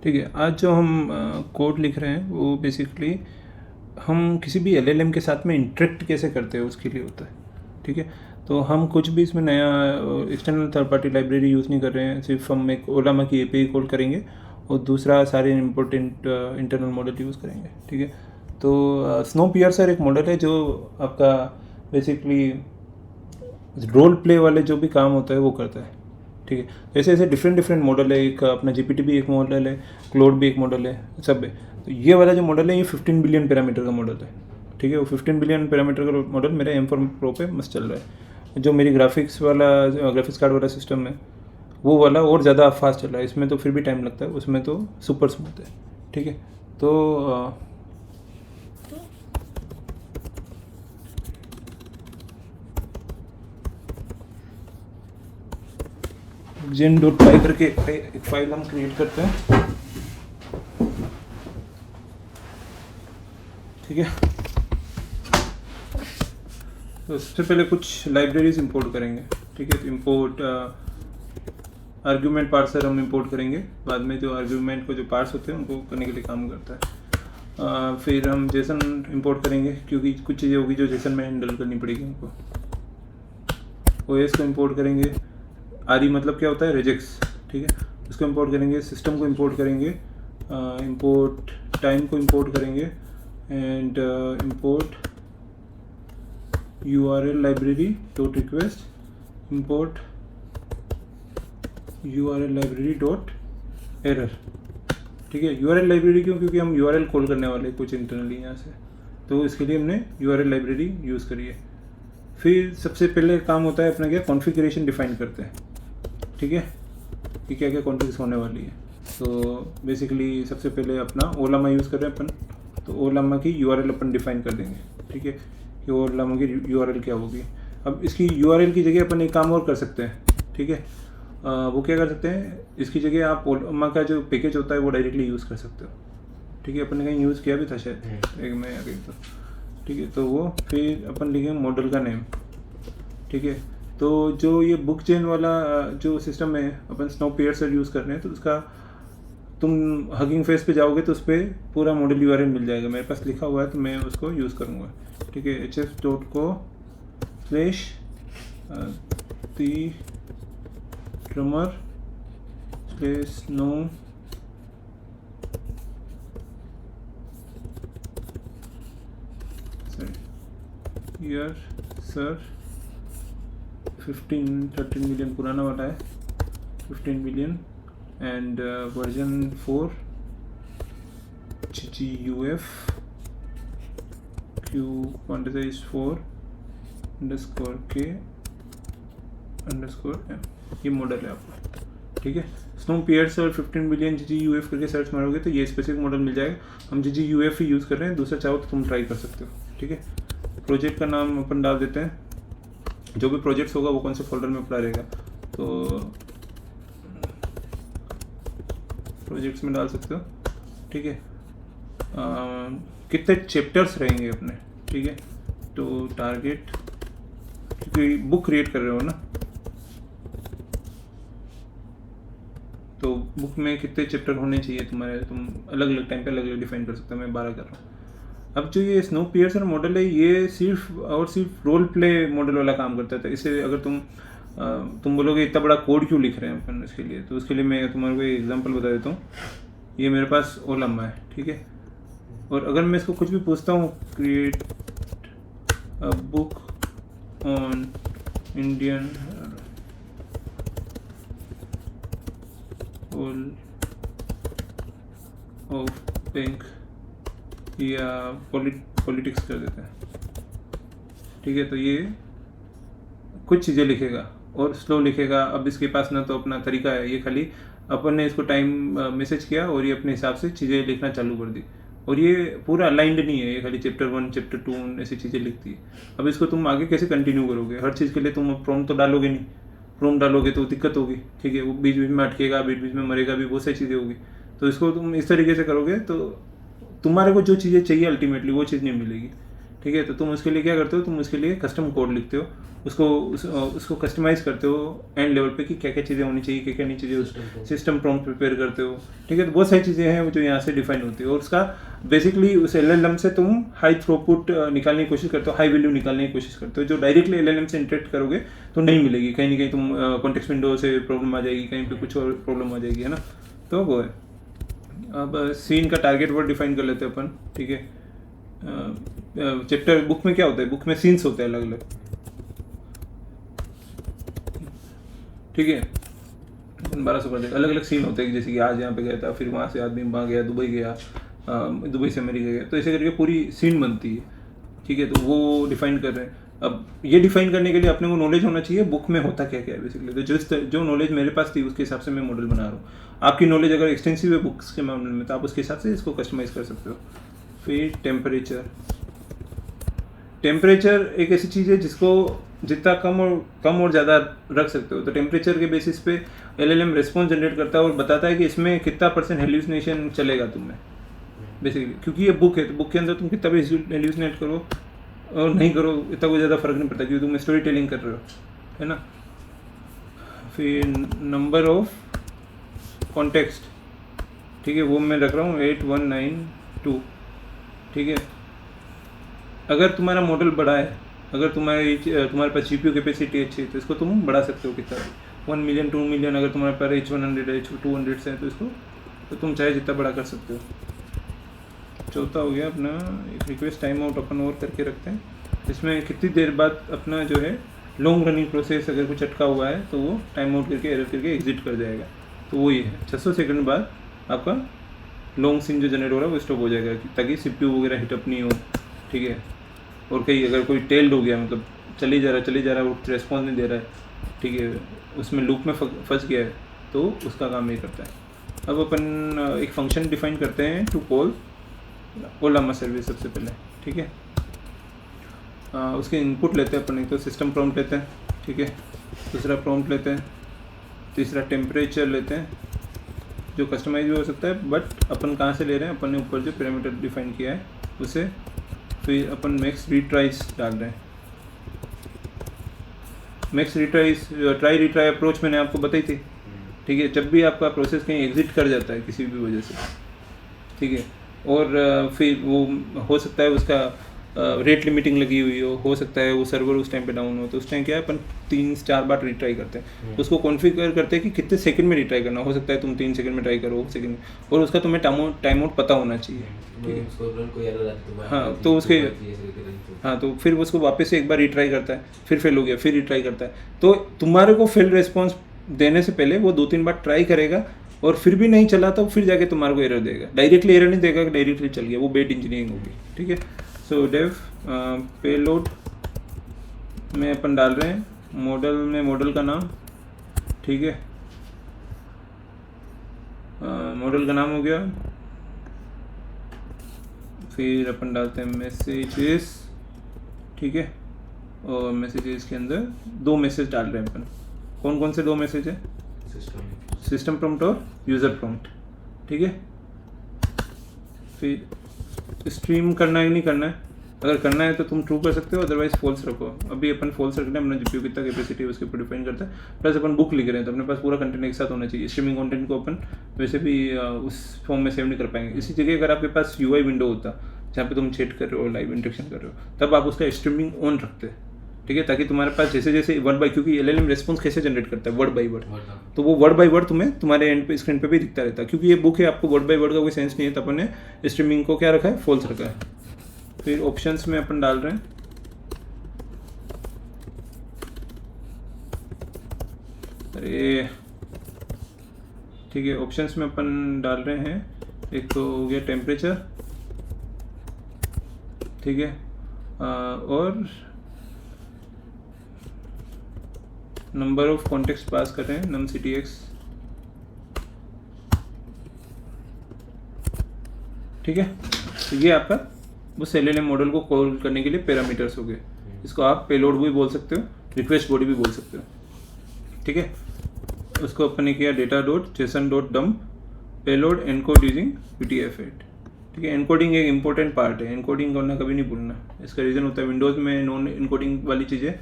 ठीक है, आज जो हम कोड लिख रहे हैं वो बेसिकली हम किसी भी एलएलएम के साथ में इंटरेक्ट कैसे करते हैं उसके लिए होता है। ठीक है, तो हम कुछ भी इसमें नया external third party library use नहीं कर रहे हैं, सिर्फ हम एक ओलामा की एपीआई कॉल करेंगे और दूसरा सारे इम्पोर्टेंट इंटरनल मॉडल यूज़ करेंगे। ठीक है, तो स्नोपियर्सर एक मॉडल है जो आपका बेसिकली रोल प्ले वाले जो भी काम होता है वो करता है। ठीक है, ऐसे ऐसे डिफरेंट मॉडल है। एक अपना जीपीटी भी एक मॉडल है, क्लोड भी एक मॉडल है, सब है। तो ये वाला जो मॉडल है ये 15 बिलियन पैरामीटर का मॉडल है। ठीक है, वो 15 बिलियन पैरामीटर का मॉडल मेरा M4 प्रो पे मस्त चल रहा है। जो मेरी ग्राफिक्स कार्ड वाला सिस्टम है वो वाला और ज़्यादा फास्ट चल रहा है। इसमें तो फिर भी टाइम लगता है, उसमें तो सुपर स्मूथ है। ठीक है, तो gen.py करके एक फाइल हम क्रिएट करते हैं। ठीक है, तो सबसे पहले कुछ लाइब्रेरीज इंपोर्ट करेंगे। ठीक है, तो इंपोर्ट आर्ग्यूमेंट पार्सर हम इंपोर्ट करेंगे। बाद में जो आर्ग्यूमेंट को जो पार्स होते हैं उनको करने के लिए काम करता है। फिर हम जेसन इंपोर्ट करेंगे क्योंकि कुछ चीज़ें होगी जो जेसन में हैंडल करनी पड़ेगी हमको। ओएस को इंपोर्ट करेंगे। आरई मतलब क्या होता है, रेजेक्स। ठीक है, उसको इंपोर्ट करेंगे। सिस्टम को इंपोर्ट करेंगे। इंपोर्ट टाइम को इंपोर्ट करेंगे and import URL library dot request import URL library dot error। ठीक है, URL लाइब्रेरी क्यों, क्योंकि हम URL कॉल करने वाले कुछ इंटरनली यहाँ से, तो इसके लिए हमने URL लाइब्रेरी यूज़ करी है। फिर सबसे पहले काम होता है अपना क्या, कॉन्फ़िगरेशन डिफाइन करते हैं। ठीक है, कि क्या क्या कॉन्फ़िगरेशन होने वाली है। तो बेसिकली सबसे पहले अपना ओलामा यूज़ कर रहे हैं अपन, तो ओलामा की URL अपन डिफाइन कर देंगे। ठीक है, कि ओलामा की URL क्या होगी। अब इसकी URL की जगह अपन एक काम और कर सकते हैं। ठीक है, वो क्या कर सकते हैं, इसकी जगह आप ओलामा का जो पैकेज होता है वो डायरेक्टली यूज़ कर सकते हो। ठीक है, अपन ने कहीं यूज़ किया भी था शायद एक में आगे तो। ठीक है, तो वो फिर अपन लिखेंगे मॉडल का नेम। ठीक है, तो जो ये बुक चेन वाला जो सिस्टम है अपन स्नोपियर्सर यूज़ कर रहे हैं, तो उसका तुम हगिंग फेस पे जाओगे तो उस पर पूरा मॉडल URL मिल जाएगा। मेरे पास लिखा हुआ है तो मैं उसको यूज़ करूँगा। ठीक है, hf.co/the-drummer/no year sir 13 मिलियन पुराना वाला है, 15 million and version 4 GGUF Q quantize 4_K_M ये मॉडल है आपका। ठीक है, स्नोपियर्सर 15 बिलियन GGUF करके सर्च मारोगे तो ये स्पेसिफिक मॉडल मिल जाएगा। हम GGUF ही यूज़ कर रहे हैं, दूसरा चाहो तो तुम ट्राई कर सकते हो। ठीक है, प्रोजेक्ट का नाम अपन डाल देते हैं। जो भी प्रोजेक्ट्स होगा वो कौन से फोल्डर में पड़ा रहेगा, तो प्रोजेक्ट्स में डाल सकते हो। ठीक है, कितने चैप्टर्स रहेंगे अपने। ठीक है, तो टारगेट, क्योंकि बुक क्रिएट कर रहे हो ना, तो बुक में कितने चैप्टर होने चाहिए तुम्हारे, तुम अलग अलग टाइम पे अलग अलग डिफाइन कर सकते हो। मैं 12 कर रहा हूँ। अब जो ये स्नोपियर्सर मॉडल है ये सिर्फ और सिर्फ रोल प्ले मॉडल वाला काम करता है। इसे अगर तुम बोलोगे इतना बड़ा कोड क्यों लिख रहे हैं अपन इसके लिए, तो उसके लिए मैं तुम्हारे को एक एग्जांपल बता देता हूँ। ये मेरे पास ओलामा है। ठीक है, और अगर मैं इसको कुछ भी पूछता हूँ, create a book on Indian whole of bank या पॉलिटिक्स कर देते हैं। ठीक है, तो ये कुछ चीज़ें लिखेगा और स्लो लिखेगा। अब इसके पास ना तो अपना तरीका है, ये खाली अपन ने इसको टाइम मैसेज किया और ये अपने हिसाब से चीज़ें लिखना चालू कर दी। और ये पूरा अलाइंड नहीं है, ये खाली चैप्टर 1 चैप्टर 2 ऐसी चीज़ें लिखती है। अब इसको तुम आगे कैसे कंटिन्यू करोगे, हर चीज़ के लिए तुम प्रॉम्प्ट तो डालोगे नहीं। प्रॉम्प्ट डालोगे तो दिक्कत होगी। ठीक है, वो बीच बीच में अटकेगा, बीच बीच में मरेगा भी, बहुत सारी चीज़ें होगी। तो इसको तुम इस तरीके से करोगे तो तुम्हारे को जो चीज़ें चाहिए अल्टीमेटली वो चीज़ नहीं मिलेगी। ठीक है। तो तुम उसके लिए क्या करते हो, तुम उसके लिए कस्टम कोड लिखते हो, उसको कस्टमाइज़ करते हो एंड लेवल पे कि क्या क्या चीज़ें होनी चाहिए, क्या क्या नहीं चाहिए, सिस्टम प्रॉम्प्ट प्रिपेयर करते हो, ठीक है। तो बहुत सारी चीज़ें हैं जो यहाँ से डिफाइन होती है, और उसका बेसिकली उस LLM से तुम हाई थ्रूपुट निकालने की कोशिश करते हो, हाई वैल्यू निकालने की कोशिश करते हो, जो डायरेक्टली LLM से इंटरेक्ट करोगे तो नहीं मिलेगी, कहीं ना कहीं तुम कॉन्टेक्स्ट विंडो से प्रॉब्लम आ जाएगी, कहीं पे कुछ और प्रॉब्लम आ जाएगी, है ना। तो वो है। अब सीन का टारगेट वर्ड डिफाइन कर लेते हैं अपन, ठीक है। चैप्टर बुक में क्या होता है, बुक में सीन्स होते हैं अलग अलग, ठीक है। 1200 कर अलग अलग सीन होते हैं, जैसे कि आज यहाँ पे गया था, फिर वहाँ से आदमी वहाँ गया, दुबई गया, दुबई से अमेरिका गया, तो ऐसे करके पूरी सीन बनती है, ठीक है। तो वो डिफाइन कर रहे हैं। अब ये डिफाइन करने के लिए अपने को नॉलेज होना चाहिए बुक में होता क्या क्या है बेसिकली। तो जो नॉलेज मेरे पास थी उसके हिसाब से मैं मॉडल बना रहा हूँ। आपकी नॉलेज अगर एक्सटेंसिव है बुक्स के मामले में तो आप उसके हिसाब से इसको कस्टमाइज़ कर सकते हो। फिर टेम्परेचर एक ऐसी चीज़ है जिसको जितना कम और ज़्यादा रख सकते हो। तो टेम्परेचर के बेसिस पे LLM रेस्पॉन्स जनरेट करता है और बताता है कि इसमें कितना % हेल्यूसिनेशन चलेगा तुम्हें बेसिकली, क्योंकि ये बुक है। तो बुक के अंदर तुम कितना भी हेल्यूसिनेट करो और नहीं करो इतना कोई ज़्यादा फर्क नहीं पड़ता, क्योंकि तुम स्टोरी टेलिंग कर रहे हो, है ना। फिर नंबर ऑफ कॉन्टेक्स्ट, ठीक है, वो मैं रख रहा हूँ 8192, ठीक है। अगर तुम्हारा मॉडल बड़ा है, अगर तुम्हारे पास GPU कैपेसिटी अच्छी है तो इसको तुम बढ़ा सकते हो कितना, 1 मिलियन 2 मिलियन। अगर तुम्हारे पास H100 है, H200 है तो इसको तो तुम चाहे जितना बड़ा कर सकते हो। चौथा हो गया अपना एक रिक्वेस्ट टाइम आउट अपन और करके रखते हैं। इसमें कितनी देर बाद अपना जो है लॉन्ग रनिंग प्रोसेस अगर कुछ अटका हुआ है तो वो टाइम आउट करके एरर करके एग्जिट कर जाएगा। तो वो ये है 600 सेकंड बाद आपका लॉन्ग सीन जो जनरेट हो रहा है वो स्टॉप हो जाएगा, ताकि CPU वगैरह हिटअप नहीं हो, ठीक है। और कहीं अगर कोई टेल्ड हो गया, मतलब चली जा रहा है वो रेस्पॉन्स नहीं दे रहा है, ठीक है, उसमें लूप में फंस गया है, तो उसका काम ये करता है। अब अपन एक फंक्शन डिफाइन करते हैं टू कॉल ओलामा सर्विस सबसे पहले, ठीक है। उसके इनपुट लेते हैं अपन, एक तो सिस्टम प्रॉम्प्ट लेते हैं, ठीक है, दूसरा प्रॉम्प्ट लेते हैं, तीसरा टेम्परेचर लेते हैं जो कस्टमाइज भी हो सकता है, बट अपन कहाँ से ले रहे हैं, अपन ने ऊपर जो पैरामीटर डिफाइन किया है उसे। फिर अपन मैक्स रिट्राइज डाल रहे हैं। Max retries try retry approach मैंने आपको बताई थी, ठीक है। जब भी आपका प्रोसेस कहीं एग्जिट कर जाता है किसी भी वजह से, ठीक है, और फिर वो हो सकता है उसका रेट लिमिटिंग लगी हुई हो सकता है वो सर्वर उस टाइम पे डाउन हो, तो उस टाइम क्या है अपन 3-4 बार रिट्राई करते हैं। उसको कॉन्फ़िगर करते हैं कि कितने सेकंड में रिट्राई करना हो सकता है, तुम 3 सेकंड में ट्राई करो सेकंड में, और उसका तुम्हें टाइम आउट पता होना चाहिए, ठीक है। हाँ तो उसके तो फिर उसको वापस से एक बार रिट्राई करता है, फिर फेल हो गया, फिर रिट्राई करता है। तो तुम्हारे को फेल रिस्पॉन्स देने से पहले वो 2-3 बार ट्राई करेगा, और फिर भी नहीं चला तो फिर जाके तुम्हारे को एरर देगा। डायरेक्टली एरर नहीं देगा, डायरेक्टली चल गया, वो बेट इंजीनियरिंग होगी, ठीक है। सो डेव पेलोड में अपन डाल रहे हैं मॉडल में मॉडल का नाम, ठीक है, मॉडल का नाम हो गया। फिर अपन डालते हैं मैसेजेस, ठीक है, और मैसेजेस के अंदर 2 मैसेज डाल रहे हैं अपन। कौन कौन से 2 मैसेज है, सिस्टम प्रॉम्प्ट और यूज़र प्रॉम्प्ट, ठीक है। फिर स्ट्रीम करना है नहीं करना है, अगर करना है तो तुम ट्रू कर सकते हो, अदरवाइज फॉल्स रखो। अभी अपन फॉल्स रखना है, अपना GPU कितना कैपेसिटी है उसके ऊपर डिपेंड करता है। प्लस अपन बुक लिख रहे हैं तो अपने पास पूरा कंटेंट एक साथ होना चाहिए। स्ट्रीमिंग कंटेंट को अपन वैसे भी उस फॉर्म में सेव नहीं कर पाएंगे। इसी जगह अगर आपके पास UI विंडो होता जहाँ पे तुम चैट कर रहे हो, लाइव इंटरेक्शन कर रहे हो, तब आप उसका स्ट्रीमिंग ऑन रखते, ठीक है, ताकि तुम्हारे पास जैसे जैसे वर्ड बाय, क्योंकि LLM रेस्पॉन्स कैसे जनरेट करता है, वर्ड बाय वर्ड, तो वो वर्ड बाय वर्ड तुम्हें तुम्हारे एंड पे स्क्रीन पे भी दिखता रहता है। क्योंकि ये बुक है, आपको वर्ड बाय वर्ड का कोई सेंस नहीं है, तो अपन ने स्ट्रीमिंग को क्या रखा है, फॉल्स रखा है। फिर ऑप्शंस में अपन डाल रहे हैं ठीक है, ऑप्शंस में अपन डाल रहे हैं, एक तो हो गया टेम्परेचर, ठीक है, और नंबर ऑफ कॉन्टेक्स्ट पास कर रहे हैं num_ctx, ठीक है। तो ये आपका उस LLM मॉडल को कॉल करने के लिए पैरामीटर्स हो गए। इसको आप पेलोड भी बोल सकते हो, रिक्वेस्ट बॉडी भी बोल सकते हो, ठीक है। उसको अपन ने किया data.json.dump payload encode using UTF-8, ठीक है। एनकोडिंग एक इम्पोर्टेंट पार्ट है, एनकोडिंग करना कभी नहीं भूलना। इसका रीज़न होता है विंडोज़ में नॉन एनकोडिंग वाली चीज़ें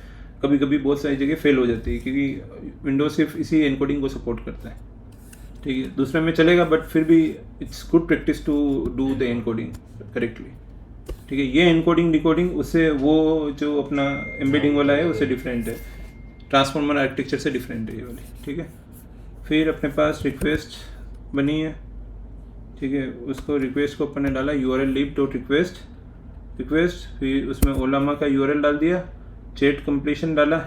कभी कभी बहुत सारी जगह फेल हो जाती है, क्योंकि विंडोज़ सिर्फ इसी एनकोडिंग को सपोर्ट करता है। ठीक है, दूसरे में चलेगा बट फिर भी it's good practice to do the encoding correctly. ठीक है, ये एनकोडिंग डिकोडिंग उससे वो जो अपना एम्बेडिंग वाला है उससे डिफरेंट है, ट्रांसफॉर्मर आर्किटेक्चर से डिफरेंट है ये वाली। ठीक है, फिर अपने पास रिक्वेस्ट बनी है। ठीक है, उसको रिक्वेस्ट को अपन ने डाला url lib.request, फिर उसमें ओलामा का URL डाल दिया, चैट कंप्लीशन डाला।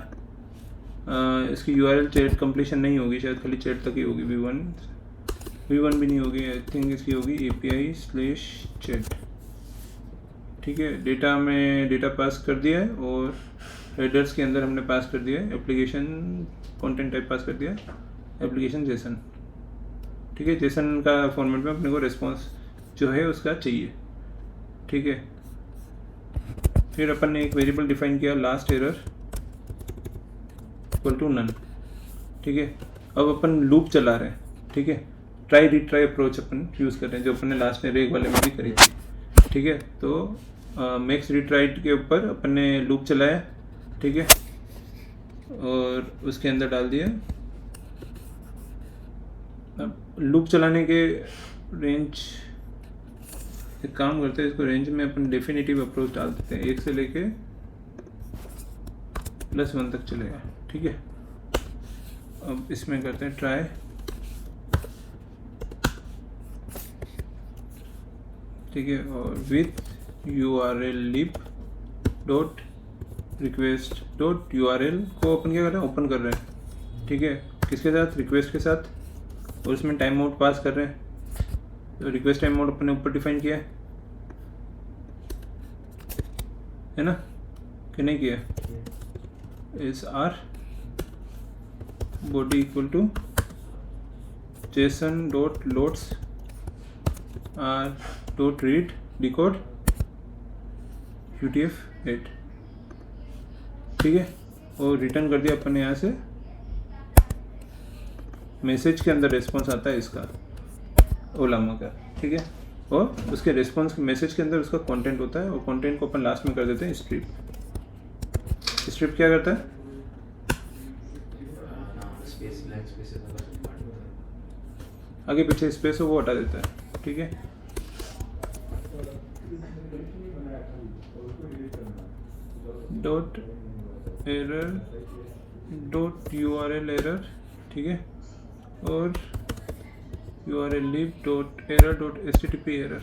इसकी URL चैट कंप्लीशन नहीं होगी शायद, खाली चैट तक ही होगी, v1 भी नहीं होगी, आई थिंक इसकी होगी API/chat। ठीक है, डेटा में डेटा पास कर दिया है और हेडर्स के अंदर हमने पास कर दिया है एप्लीकेशन कंटेंट टाइप पास कर दिया है, एप्लीकेशन जेसन। ठीक है, जेसन का फॉर्मेट में अपने को रिस्पॉन्स जो है उसका चाहिए। ठीक है, फिर अपन ने एक वेरिएबल डिफाइन किया last error equal to none. ठीक है, अब अपन लूप चला रहे हैं। ठीक है, ट्राई रिट्राई अप्रोच अपन यूज़ कर रहे हैं, जो अपन ने लास्ट एरर वाले में भी करी थी। ठीक है, तो मैक्स रिट्राइट के ऊपर अपन ने लूप चलाया। ठीक है, और उसके अंदर डाल दिया। अब लूप चलाने के रेंज, एक काम करते हैं, इसको रेंज में अपन डेफिनेटिव अप्रोच डाल देते हैं, 1 से लेके +1 तक चलेगा। ठीक है, अब इसमें करते हैं ट्राई। ठीक है, और विथ url lib.request.url को अपन क्या कर रहे हैं, ओपन कर रहे हैं। ठीक है, किसके साथ, रिक्वेस्ट के साथ, और उसमें टाइम आउट पास कर रहे हैं। तो रिक्वेस्ट टाइम आउट अपने ऊपर डिफाइन किया है ना, कि नहीं किया, is r body equal to JSON.loads r.read decode UTF-8। ठीक है, और रिटर्न कर दिया अपन ने यहाँ से। मैसेज के अंदर रिस्पॉन्स आता है इसका ओलामा का। ठीक है, और उसके रिस्पॉन्स मैसेज के अंदर उसका कंटेंट होता है, और कंटेंट को अपन लास्ट में कर देते हैं स्ट्रिप। स्ट्रिप क्या करता है, आगे पीछे स्पेस हो वो हटा देता है। ठीक है, .error.url error। ठीक है, और url lib.error.http error।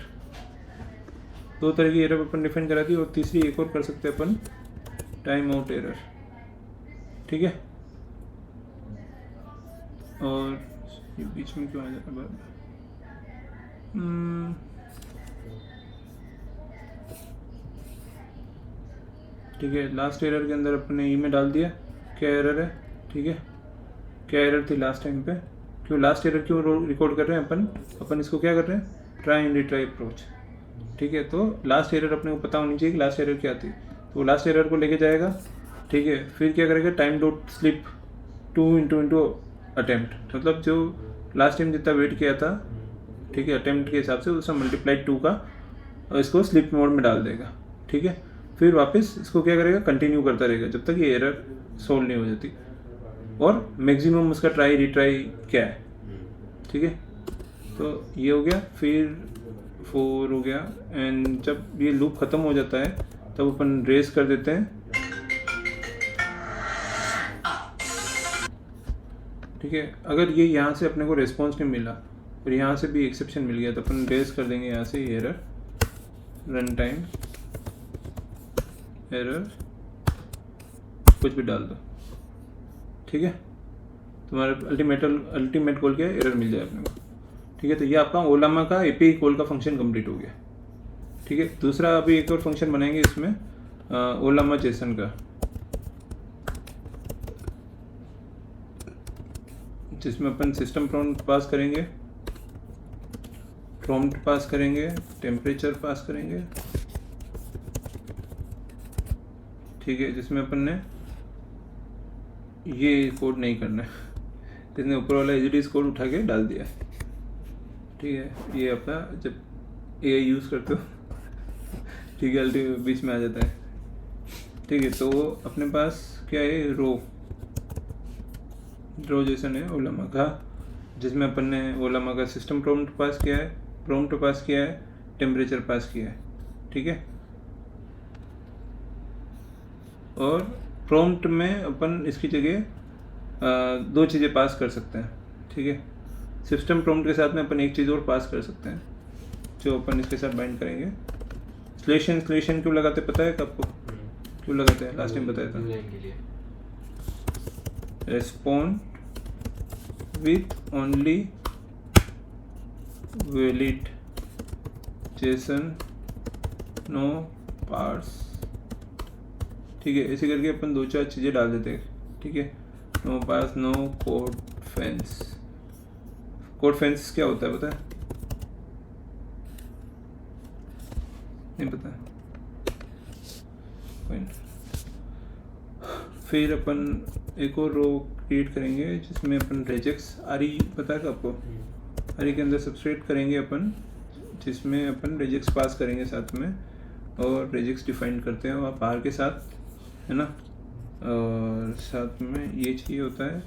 2 तरह की एरर अपन डिफाइन करा दी, और तीसरी एक और कर सकते हैं अपन, टाइम आउट एरर। ठीक है, और ये बीच में क्यों आ जाता है, ठीक है, लास्ट एरर के अंदर अपने ई में डाल दिया क्या एरर है। ठीक है, क्या एरर थी लास्ट टाइम पे, क्यों लास्ट एरर क्यों रिकॉर्ड कर रहे हैं अपन इसको क्या कर रहे हैं, ट्राई एंड रिट्राई अप्रोच। ठीक है, तो लास्ट एरर अपने को पता होनी चाहिए कि लास्ट एरर क्या थी, तो लास्ट एरर को लेके जाएगा। ठीक है, फिर क्या करेगा, time dot slip 2 into attempt, मतलब जो लास्ट टाइम जितना वेट किया था। ठीक है, अटेम्प्ट के हिसाब से उसमें मल्टीप्लाई 2 का, और इसको स्लिप मोड में डाल देगा। ठीक है, फिर वापस इसको क्या करेगा, कंटिन्यू करता रहेगा जब तक ये एरर सोल्व नहीं हो जाती, और मैक्सिमम उसका ट्राई रिट्राई क्या है। ठीक है, तो ये हो गया, फिर 4 हो गया, एंड जब ये लूप ख़त्म हो जाता है तब अपन रेस कर देते हैं। ठीक है, अगर ये यहाँ से अपने को रिस्पॉन्स नहीं मिला और यहाँ से भी एक्सेप्शन मिल गया, तो अपन रेस कर देंगे यहाँ से एरर रन टाइम एरर, कुछ भी डाल दो। ठीक है, तुम्हारा अल्टीमेट कॉल क्या है, एरर मिल जाए अपने को। ठीक है, तो ये आपका ओलामा का API कॉल का फंक्शन कंप्लीट हो गया। ठीक है, दूसरा अभी एक और फंक्शन बनाएंगे इसमें, ओलामा जेसन का, जिसमें अपन सिस्टम प्रॉम्प्ट पास करेंगे, टेम्परेचर पास करेंगे। ठीक है, जिसमें अपन ने ये कोड नहीं करना है, जिसने ऊपर वाला एज कोड उठा के डाल दिया। ठीक है, ये अपना जब AI यूज़ करते हो ठीक है, अल्टीमेट बीच में आ जाता है। ठीक है, तो अपने पास क्या है, रो जेसन है ओलामा का, जिसमें अपन ने ओलामा का सिस्टम प्रॉम्प्ट पास किया है, टेम्परेचर पास किया है। ठीक है, और प्रॉम्प्ट में अपन इसकी जगह दो चीज़ें पास कर सकते हैं। ठीक है, सिस्टम प्रॉम्प्ट के साथ में अपन एक चीज़ और पास कर सकते हैं, जो अपन इसके साथ बाइंड करेंगे। स्लेशन क्यों लगाते पता है आपको? क्यों लगाते हैं, लास्ट टाइम बताया था। Respond with only valid JSON no prose. ठीक है, ऐसे करके अपन दो चार चीज़ें डाल देते हैं। ठीक है, no prose, no code fence. Code fence क्या होता है पता है? नहीं पता। फिर अपन एक और रो क्रिएट करेंगे जिसमें अपन रेजेक्स आरी, पता है आपको? आरी के अंदर सब्सट्रेट करेंगे अपन, जिसमें अपन रेजेक्स पास करेंगे साथ में, और रेजेक्स डिफाइन करते हैं वहाँ बाहर के साथ, है ना। और साथ में ये चाहिए होता है,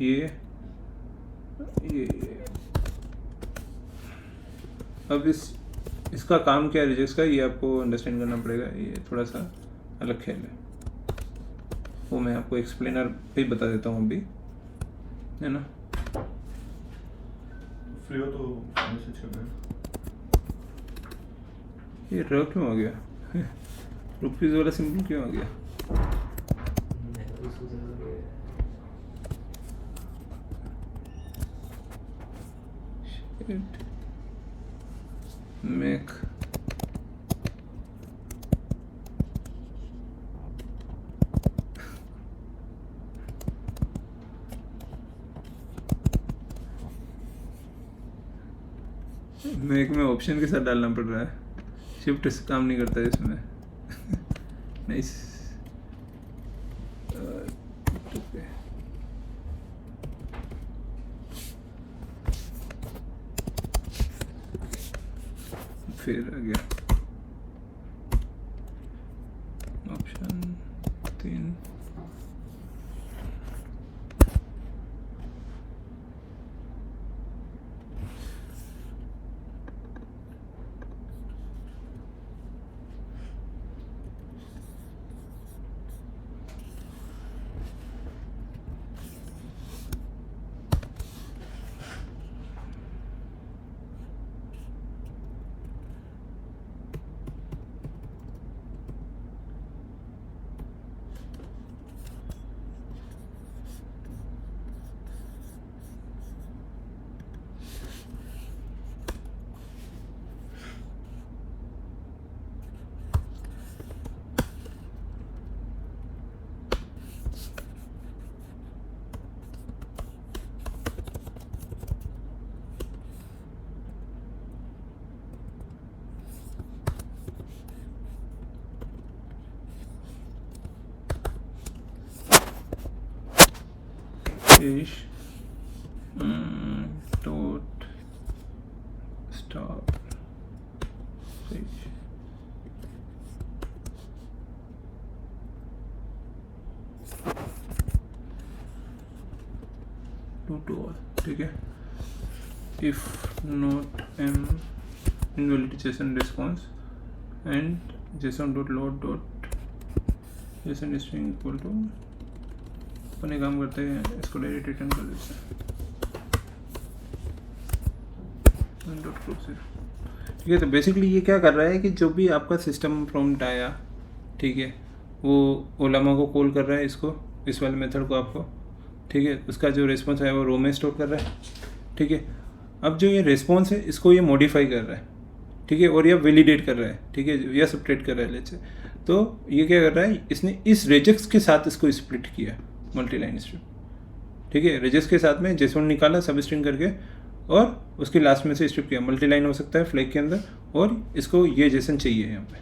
ये अब इसका काम क्या है रेजेक्स का, ये आपको अंडरस्टैंड करना पड़ेगा। ये थोड़ा सा अलग खेल है, वो मैं आपको एक्सप्लेनर पे ही बता देता हूँ अभी, है ना। फ्री हो तो मैसेज कर देना। ये र क्यों आ गया रुपीज़ वाला सिंबल क्यों आ गया? मेक में ऑप्शन के साथ डालना पड़ रहा है, शिफ्ट काम नहीं करता है इसमें नाइस। फिर आ गया option 3, fish dot star fish। to all, ठीक है। if not m invalid json response and json dot load dot json string equal to, अपने काम करते हैं, इसको डायरेक्ट रिटर्न कर देते हैं। ठीक है, तो बेसिकली ये क्या कर रहा है कि जो भी आपका सिस्टम प्रॉम्प्ट आया, ठीक है, वो ओलामा को कॉल कर रहा है, इसको, इस वाले मेथड को आपको, ठीक है। उसका जो रिस्पॉन्स आया वो रो में स्टोर कर रहा है, ठीक है। अब जो ये रिस्पॉन्स है इसको ये मॉडिफाई कर रहा है, ठीक है, और ये वैलिडेट कर रहा है, ठीक है, या सब्ट्रैक्ट कर रहा है लेट्स से। तो ये क्या कर रहा है, इसने इस रेजेक्स के साथ इसको स्प्लिट किया, मल्टी लाइन स्ट्रिंग, ठीक है। रेजेक्स के साथ में जेसन निकाला सब स्ट्रिंग करके, और उसके लास्ट में से स्ट्रिप किया। मल्टी लाइन हो सकता है फ्लैग के अंदर, और इसको ये जेसन चाहिए यहाँ पे,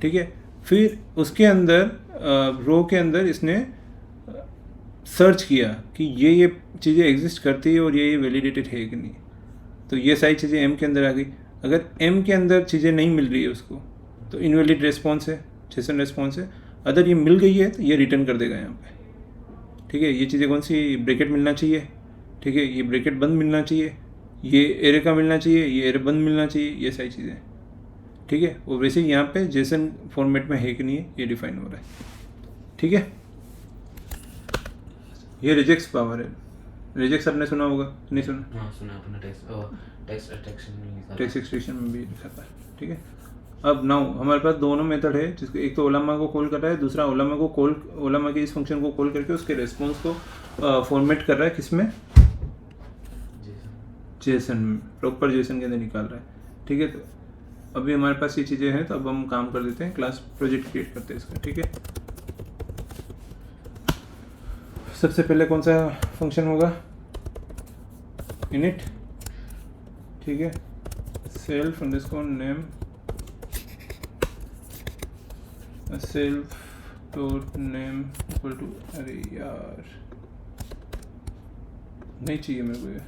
ठीक है। फिर उसके अंदर रो के अंदर इसने सर्च किया कि ये चीज़ें एग्जिस्ट करती है और ये वैलिडेटेड है कि नहीं। तो ये सारी चीज़ें एम के अंदर आ गई। अगर एम के अंदर चीज़ें नहीं मिल रही है उसको तो इनवैलिड रेस्पॉन्स है, जेसन रेस्पॉन्स है। अगर ये मिल गई है तो ये रिटर्न कर देगा यहाँ पे। ठीक है, ये चीज़ें कौन सी, ब्रैकेट मिलना चाहिए, ठीक है, ये ब्रैकेट बंद मिलना चाहिए, ये एरे का मिलना चाहिए, ये एरे बंद मिलना चाहिए, ये सारी चीज़ें। ठीक है, और वैसे यहाँ पे जेसन फॉर्मेट में है कि नहीं है ये डिफाइन हो रहा है। ठीक है, ये रिजेक्ट्स पावर है। रिजेक्ट्स आपने सुना होगा, नहीं सुना? हाँ सुना अपना टेक्स्ट एक्सट्रैक्शन में लिखा था। टेक्स्ट एक्सट्रैक्शन में भी लिखा था। ठीक है, अब नाउ हमारे पास दोनों मेथड है, जिसको एक तो ओलामा को कॉल कर रहा है, दूसरा ओलामा के इस फंक्शन को कॉल करके उसके रेस्पॉन्स को फॉर्मेट कर रहा है, किसमें, जेसन में, प्रॉपर जेसन के अंदर निकाल रहा है। ठीक है, तो अभी हमारे पास ये चीज़ें हैं, तो अब हम काम कर देते हैं, क्लास प्रोजेक्ट क्रिएट करते हैं इसका। ठीक है, सबसे पहले कौन सा फंक्शन होगा, इनिट। ठीक है, self underscore name, self dot name equal to, अरे यार नहीं चाहिए मेरे को, ये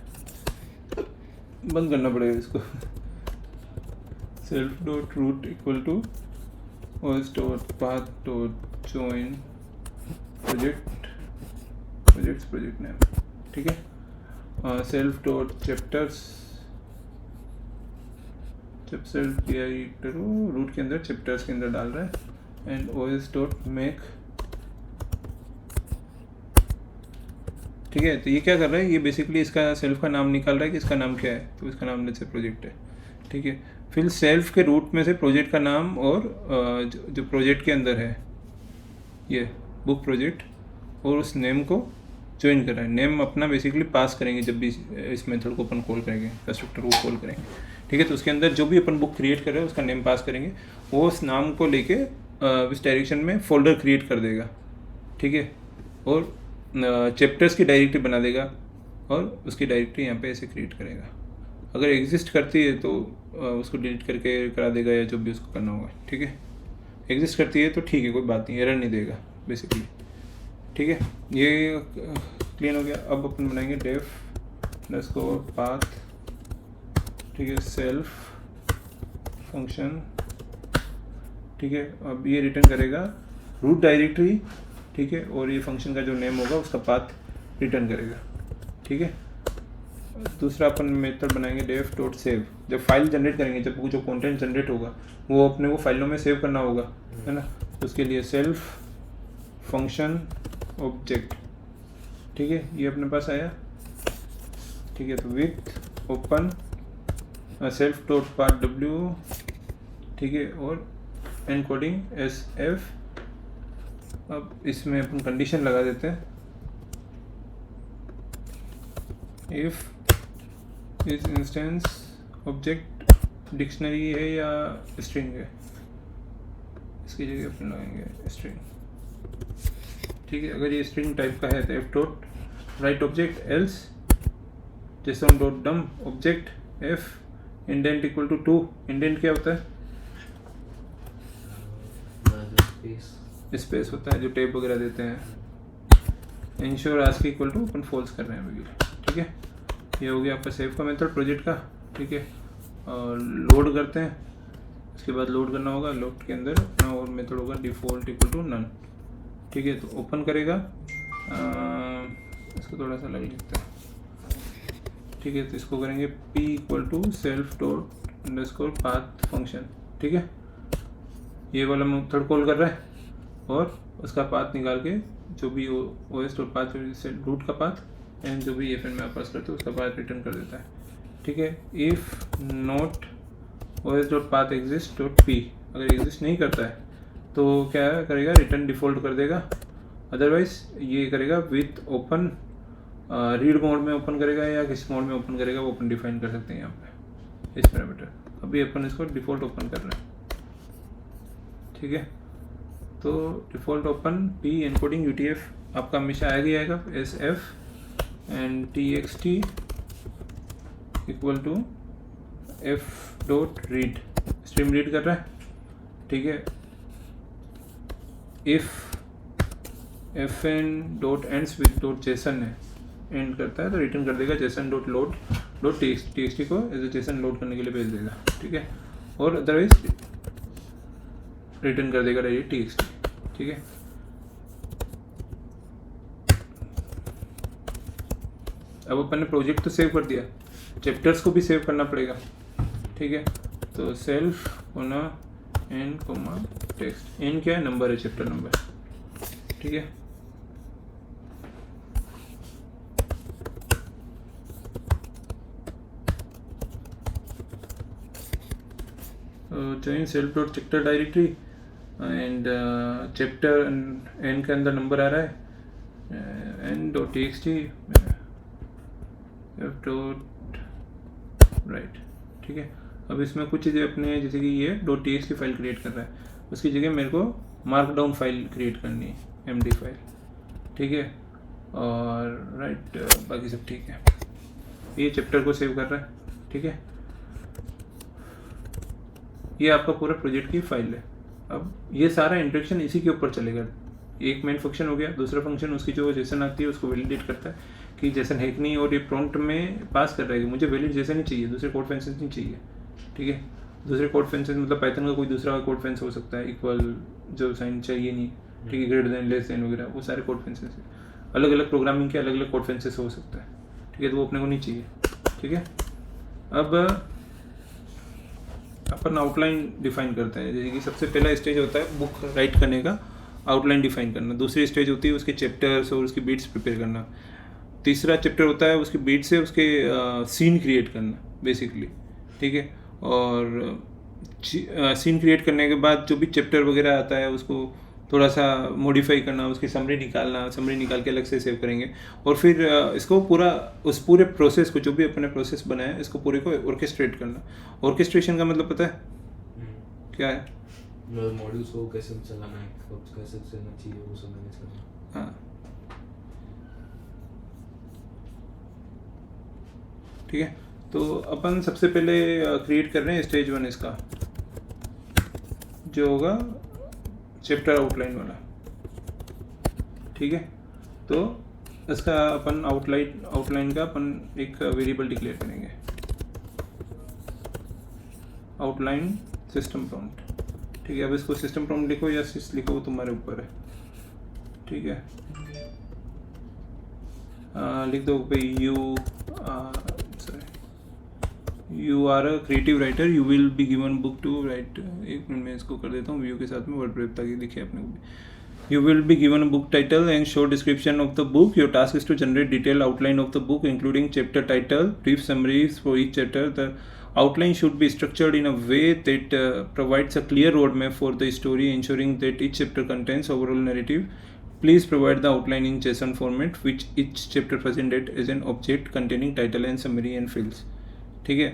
बंद करना पड़ेगा इसको। Self dot root equal to OS dot path dot join project name. ठीक है, सेल्फ डॉट चैप्टर्स, जब सेल्फ रूट के अंदर चैप्टर्स के अंदर डाल रहा है, एंड ओएस डॉट मेक। ठीक है, तो ये क्या कर रहा है, ये बेसिकली इसका सेल्फ का नाम निकाल रहा है कि इसका नाम क्या है, तो इसका नाम जैसे प्रोजेक्ट है। ठीक है, फिर सेल्फ के रूट में से प्रोजेक्ट का नाम और जो प्रोजेक्ट के अंदर है ये बुक प्रोजेक्ट, और उस नेम को ज्वाइन कर रहा है। नेम अपना बेसिकली पास करेंगे जब भी इस मेथड को अपन कॉल करेंगे, कंस्ट्रक्टर को कॉल करेंगे। ठीक है, तो उसके अंदर जो भी अपन बुक क्रिएट कर रहे हैं उसका नेम पास करेंगे, वो उस नाम को लेके इस डायरेक्शन में फोल्डर क्रिएट कर देगा। ठीक है, और चैप्टर्स की डायरेक्टरी बना देगा, और उसकी डायरेक्टरी यहाँ पे ऐसे क्रिएट करेगा। अगर एग्जिस्ट करती है तो उसको डिलीट करके करा देगा, या जो भी उसको करना होगा। ठीक है, एग्जिस्ट करती है तो ठीक है, कोई बात नहीं, एरर नहीं देगा बेसिकली। ठीक है, ये क्लियर हो गया। अब अपन बनाएंगे डेफ अंडरस्कोर पाथ। ठीक है, सेल्फ फंक्शन। ठीक है, अब ये रिटर्न करेगा रूट डायरेक्टरी। ठीक है, और ये फंक्शन का जो नेम होगा उसका पाथ रिटर्न करेगा। ठीक है, दूसरा अपन मेथड बनाएंगे डेफ डॉट सेव। जब फाइल जनरेट करेंगे, जब जो कंटेंट जनरेट होगा वो अपने को फाइलों में सेव करना होगा, है ना, तो उसके लिए सेल्फ फंक्शन ऑब्जेक्ट। ठीक है, ये अपने पास आया। ठीक है, तो with open self dot path W. ठीक है, और एनकोडिंग SF। अब इसमें अपन कंडीशन लगा देते हैं, इफ इस इंस्टेंस ऑब्जेक्ट डिक्शनरी है या स्ट्रिंग है, इसकी जगह अपन लगाएंगे स्ट्रिंग। ठीक है, अगर ये स्ट्रिंग टाइप का है तो f dot write object, else JSON dot dump object f indent equal to 2। Indent क्या होता है, स्पेस होता है जो टेप वगैरह देते हैं। इंश्योर आस्क इक्वल टू अपन फॉल्स कर रहे हैं अभी। ठीक है, ये हो गया आपका सेव का मेथड प्रोजेक्ट का। ठीक है, और लोड करते हैं, इसके बाद लोड करना होगा, लोड के अंदर अपना और मेथड होगा डिफॉल्ट इक्वल टू नन। ठीक है, तो ओपन करेगा, इसको थोड़ा सा अलग लिखते हैं। ठीक है, तो इसको करेंगे p equal to self dot underscore path function. ठीक है, ये वाला मेथड कॉल कर रहा है, और उसका पाथ निकाल के जो भी OS डॉट पाथ रूट का पाथ एंड जो भी FN में आप पास करते हो उसका पाथ रिटर्न कर देता है। ठीक है, if not OS dot path exist dot p, अगर एग्जिस्ट नहीं करता है तो क्या करेगा, रिटर्न डिफ़ॉल्ट कर देगा। अदरवाइज ये करेगा विथ ओपन, रीड मोड में ओपन करेगा या किस मोड में ओपन करेगा वो अपन डिफाइन कर सकते हैं यहाँ पे इस पैरामीटर। अभी अपन इसको डिफ़ॉल्ट ओपन कर रहे हैं। ठीक है, तो default open p encoding UTF आपका हमेशा आएगा ही आएगा, SF and TXT equal to F dot read, stream read कर रहा है। ठीक है, if FN dot ends with dot JSON है, एंड करता है तो रिटर्न कर देगा JSON dot load load TXT को एज ए जेसन लोड करने के लिए भेज देगा, ठीक है, और अदरवाइज रिटर्न कर देगा डायरेक्ट टीएक्सटी, ठीक है। अब अपन ने प्रोजेक्ट तो सेव कर दिया, चैप्टर्स को भी सेव करना पड़ेगा, ठीक है। तो सेल्फ होना एन कोमा टेक्स्ट, एन क्या है, नंबर है, चैप्टर नंबर, ठीक है। join self dot chapter directory and chapter n के अंदर नंबर आ रहा है n dot txt f dot right, ठीक है। अब इसमें कुछ चीज़ें अपने, जैसे कि ये डॉट txt फाइल क्रिएट कर रहा है, उसकी जगह मेरे को मार्कडाउन फाइल क्रिएट करनी है, md फाइल, ठीक है, और राइट बाकी सब ठीक है। ये चैप्टर को सेव कर रहा है, ठीक है। ये आपका पूरा प्रोजेक्ट की फाइल है। अब ये सारा इंटरेक्शन इसी के ऊपर चलेगा। एक मेन फंक्शन हो गया, दूसरा फंक्शन उसकी जो जेसन आती है उसको वैलिडेट करता है कि जेसन है कि नहीं, और ये प्रॉम्प्ट में पास कर रहा है कि मुझे वैलिड जेसन ही चाहिए, दूसरे कोड फंक्शन नहीं चाहिए, ठीक है। दूसरे कोड फंक्शन मतलब पाइथन का कोई दूसरा कोड फंक्शन हो सकता है, इक्वल जो साइन चाहिए नहीं, ठीक है, ग्रेटर देन, लेस देन वगैरह, वो सारे कोड फंक्शन है। अलग अलग प्रोग्रामिंग के अलग अलग कोड फंक्शन हो सकता है, ठीक है, तो वो अपने को नहीं चाहिए, ठीक है। अब अपन आउटलाइन डिफाइन करते हैं, जैसे कि सबसे पहला स्टेज होता है बुक राइट करने का, आउटलाइन डिफाइन करना। दूसरी स्टेज होती है उसके चैप्टर्स और उसकी बीट्स प्रिपेयर करना। तीसरा चैप्टर होता है उसकी बीट से उसके सीन क्रिएट करना बेसिकली, ठीक है। और सीन क्रिएट करने के बाद जो भी चैप्टर वगैरह आता है उसको थोड़ा सा मॉडिफाई करना, उसकी समरी निकालना, समरी निकाल के अलग से सेव करेंगे, और फिर इसको पूरा, उस पूरे प्रोसेस को, जो भी अपने प्रोसेस बनाया है, इसको पूरे को ऑर्केस्ट्रेट करना। ऑर्केस्ट्रेशन का मतलब पता है क्या है? मॉड्यूल्स को कैसे चलाना है, कब कैसे चलना चाहिए, वो सब मैनेज करना। हाँ, ठीक है। तो अपन सबसे पहले क्रिएट कर रहे हैं स्टेज 1 इसका, जो होगा चैप्टर आउटलाइन वाला, ठीक है। तो इसका अपन आउटलाइन का अपन एक वेरिएबल डिक्लेयर करेंगे, आउटलाइन सिस्टम प्रॉम्प्ट, ठीक है। अब इसको सिस्टम प्रॉम्प्ट लिखो या सिस लिखो, तुम्हारे ऊपर है, ठीक है। लिख दो भाई you are a creative writer, you will be given book to write. एक मिनट में इसको कर देता हूँ व्यू के साथ में, वर्ड ताकि दिखे अपने को भी। You will be given a book title and short description of the book. Your task is to generate detail outline of the book including chapter title, brief summaries for each chapter. The outline should be structured in a way that provides a clear roadmap for the story, ensuring that each chapter contains overall narrative. Please provide the outline in JSON format, which each chapter presented as an object containing title and summary and fields. ठीक है।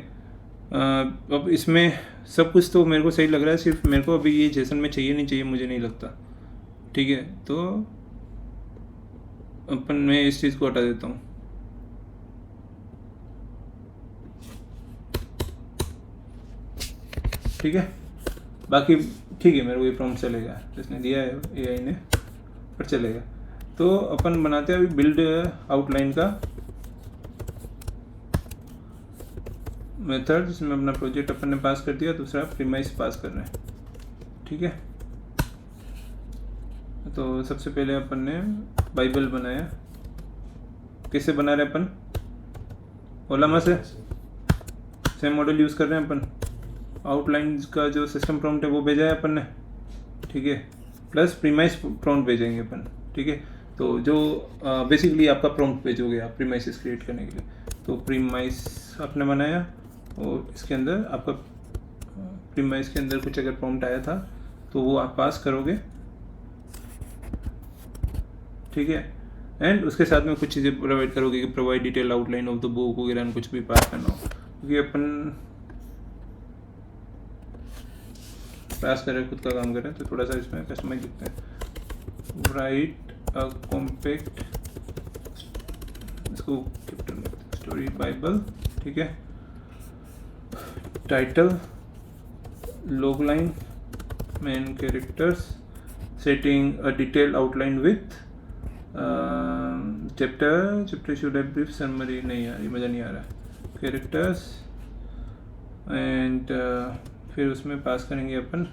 अब इसमें सब कुछ तो मेरे को सही लग रहा है, सिर्फ मेरे को अभी ये जेसन में चाहिए नहीं चाहिए मुझे नहीं लगता, ठीक है। तो अपन मैं इस चीज़ को हटा देता हूँ, ठीक है। बाकी ठीक है, मेरे को ये प्रॉम्प्ट चलेगा, जिसने दिया है एआई ने, पर चलेगा। तो अपन बनाते हैं अभी बिल्ड आउटलाइन का मेथड, जिसमें अपना प्रोजेक्ट अपन ने पास कर दिया, दूसरा प्रीमाइस पास कर रहे हैं, ठीक है। तो सबसे पहले अपन ने बाइबल बनाया, किससे बना रहे अपन? ओलामा से, सेम मॉडल यूज़ कर रहे हैं अपन। आउटलाइन का जो सिस्टम प्रॉम्प्ट है वो भेजा है अपन ने, ठीक है, प्लस प्रीमाइस प्रॉम्प्ट भेजेंगे अपन, ठीक है। तो जो बेसिकली आपका प्रॉम्प्ट भेजोगे आप प्रीमाइसेस क्रिएट करने के लिए, तो प्रीमाइस आपने बनाया और इसके अंदर आपका प्रीमाइस के अंदर कुछ अगर प्रॉम्प्ट आया था तो वो आप पास करोगे, ठीक है। एंड उसके साथ में कुछ चीज़ें प्रोवाइड करोगे कि provide detail outline of the book वगैरह, कुछ भी पास करना हो, क्योंकि अपन पास करें, खुद का काम करें, तो थोड़ा सा इसमें कस्टमाइज लिखते हैं। राइट अ कॉम्पैक्ट, इसको स्टोरी बाइबल, ठीक है। Title, log line, main characters, setting a detail outline with chapter should have brief summary. नहीं यार, ये मज़ा नहीं आ रहा, कैरेक्टर्स एंड फिर उसमें पास करेंगे अपन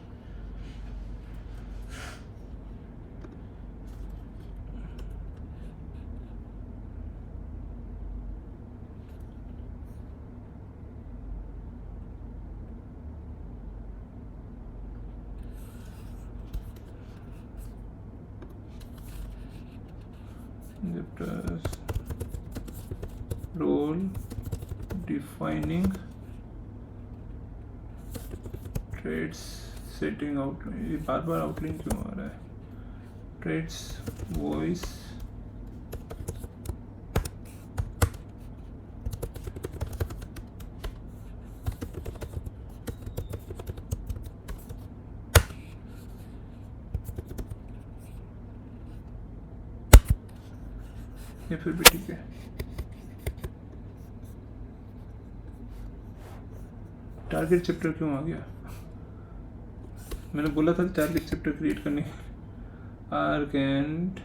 role defining traits setting outline, ये बार बार आउटलाइन क्यों आ रहा है? traits voice ये फिर भी ठीक है। टारगेट चैप्टर क्यों आ गया? मैंने बोला था टारगेट चैप्टर क्रिएट करने। आर्क एंड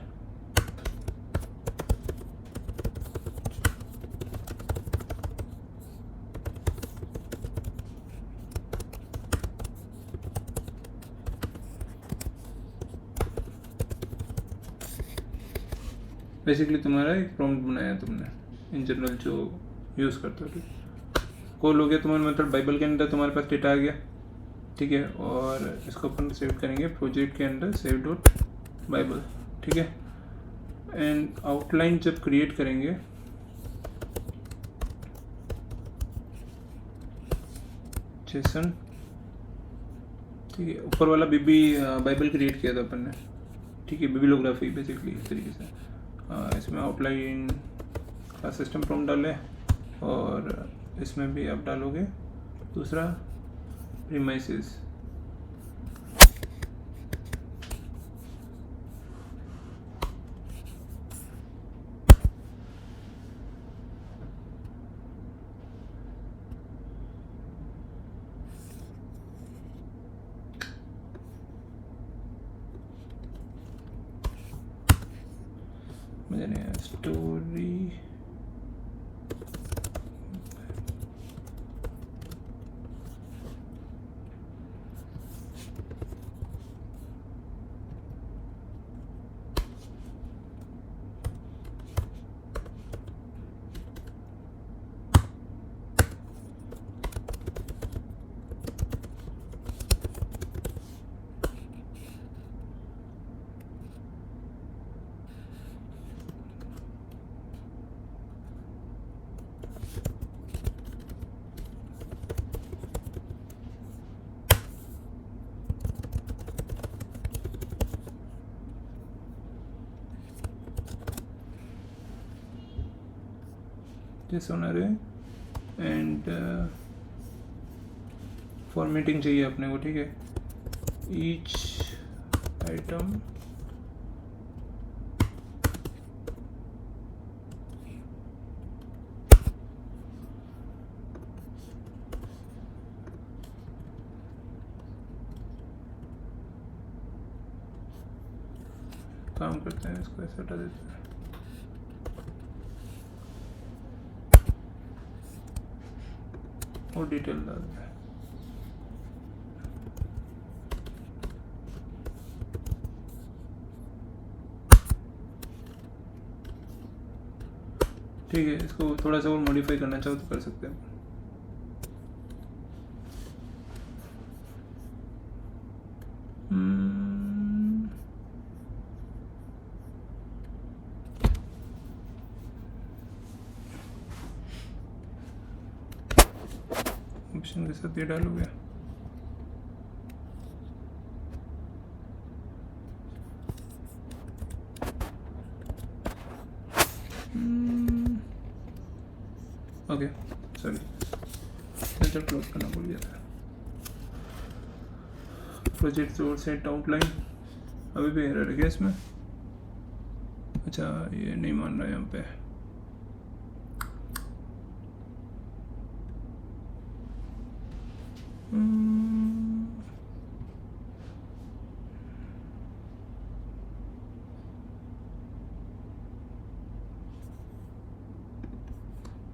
बेसिकली तुम्हारा एक प्रॉम्प्ट बनाया तुमने इन जनरल जो यूज़ करते हो। कॉल हो गया तुम्हारा मतलब बाइबल के अंदर तुम्हारे पास डेटा आ गया, ठीक है। और इसको अपन सेव करेंगे प्रोजेक्ट के अंदर सेव डॉट बाइबल, ठीक है। एंड आउटलाइन जब क्रिएट करेंगे जेसन, ठीक है। ऊपर वाला बीबी बाइबल क्रिएट किया था अपन ने, ठीक है। बिब्लियोग्राफी बेसिकली इस तरीके से इसमें आउटलाइन का सिस्टम प्रॉम्प्ट डालें और इसमें भी आप डालोगे दूसरा प्रीमाइसेस। मुझे नहीं स्टोरी जैसे होना रहे एंड फॉर्मेटिंग चाहिए अपने को, ठीक है। ईच आइटम काम करते हैं, इसको ऐसे हटा देते हैं। और डिटेल डालते हैं। ठीक है, इसको थोड़ा सा और मॉडिफाई करना चाहो तो कर सकते हैं। ऑप्शन के साथ ये डालोगे। ओके सॉरी, सेंटर क्लोज करना भूल गया था। प्रोजेक्ट सोर्स सेट आउटलाइन अभी भी एरर है क्या इसमें? अच्छा ये नहीं मान रहा है यहाँ पे।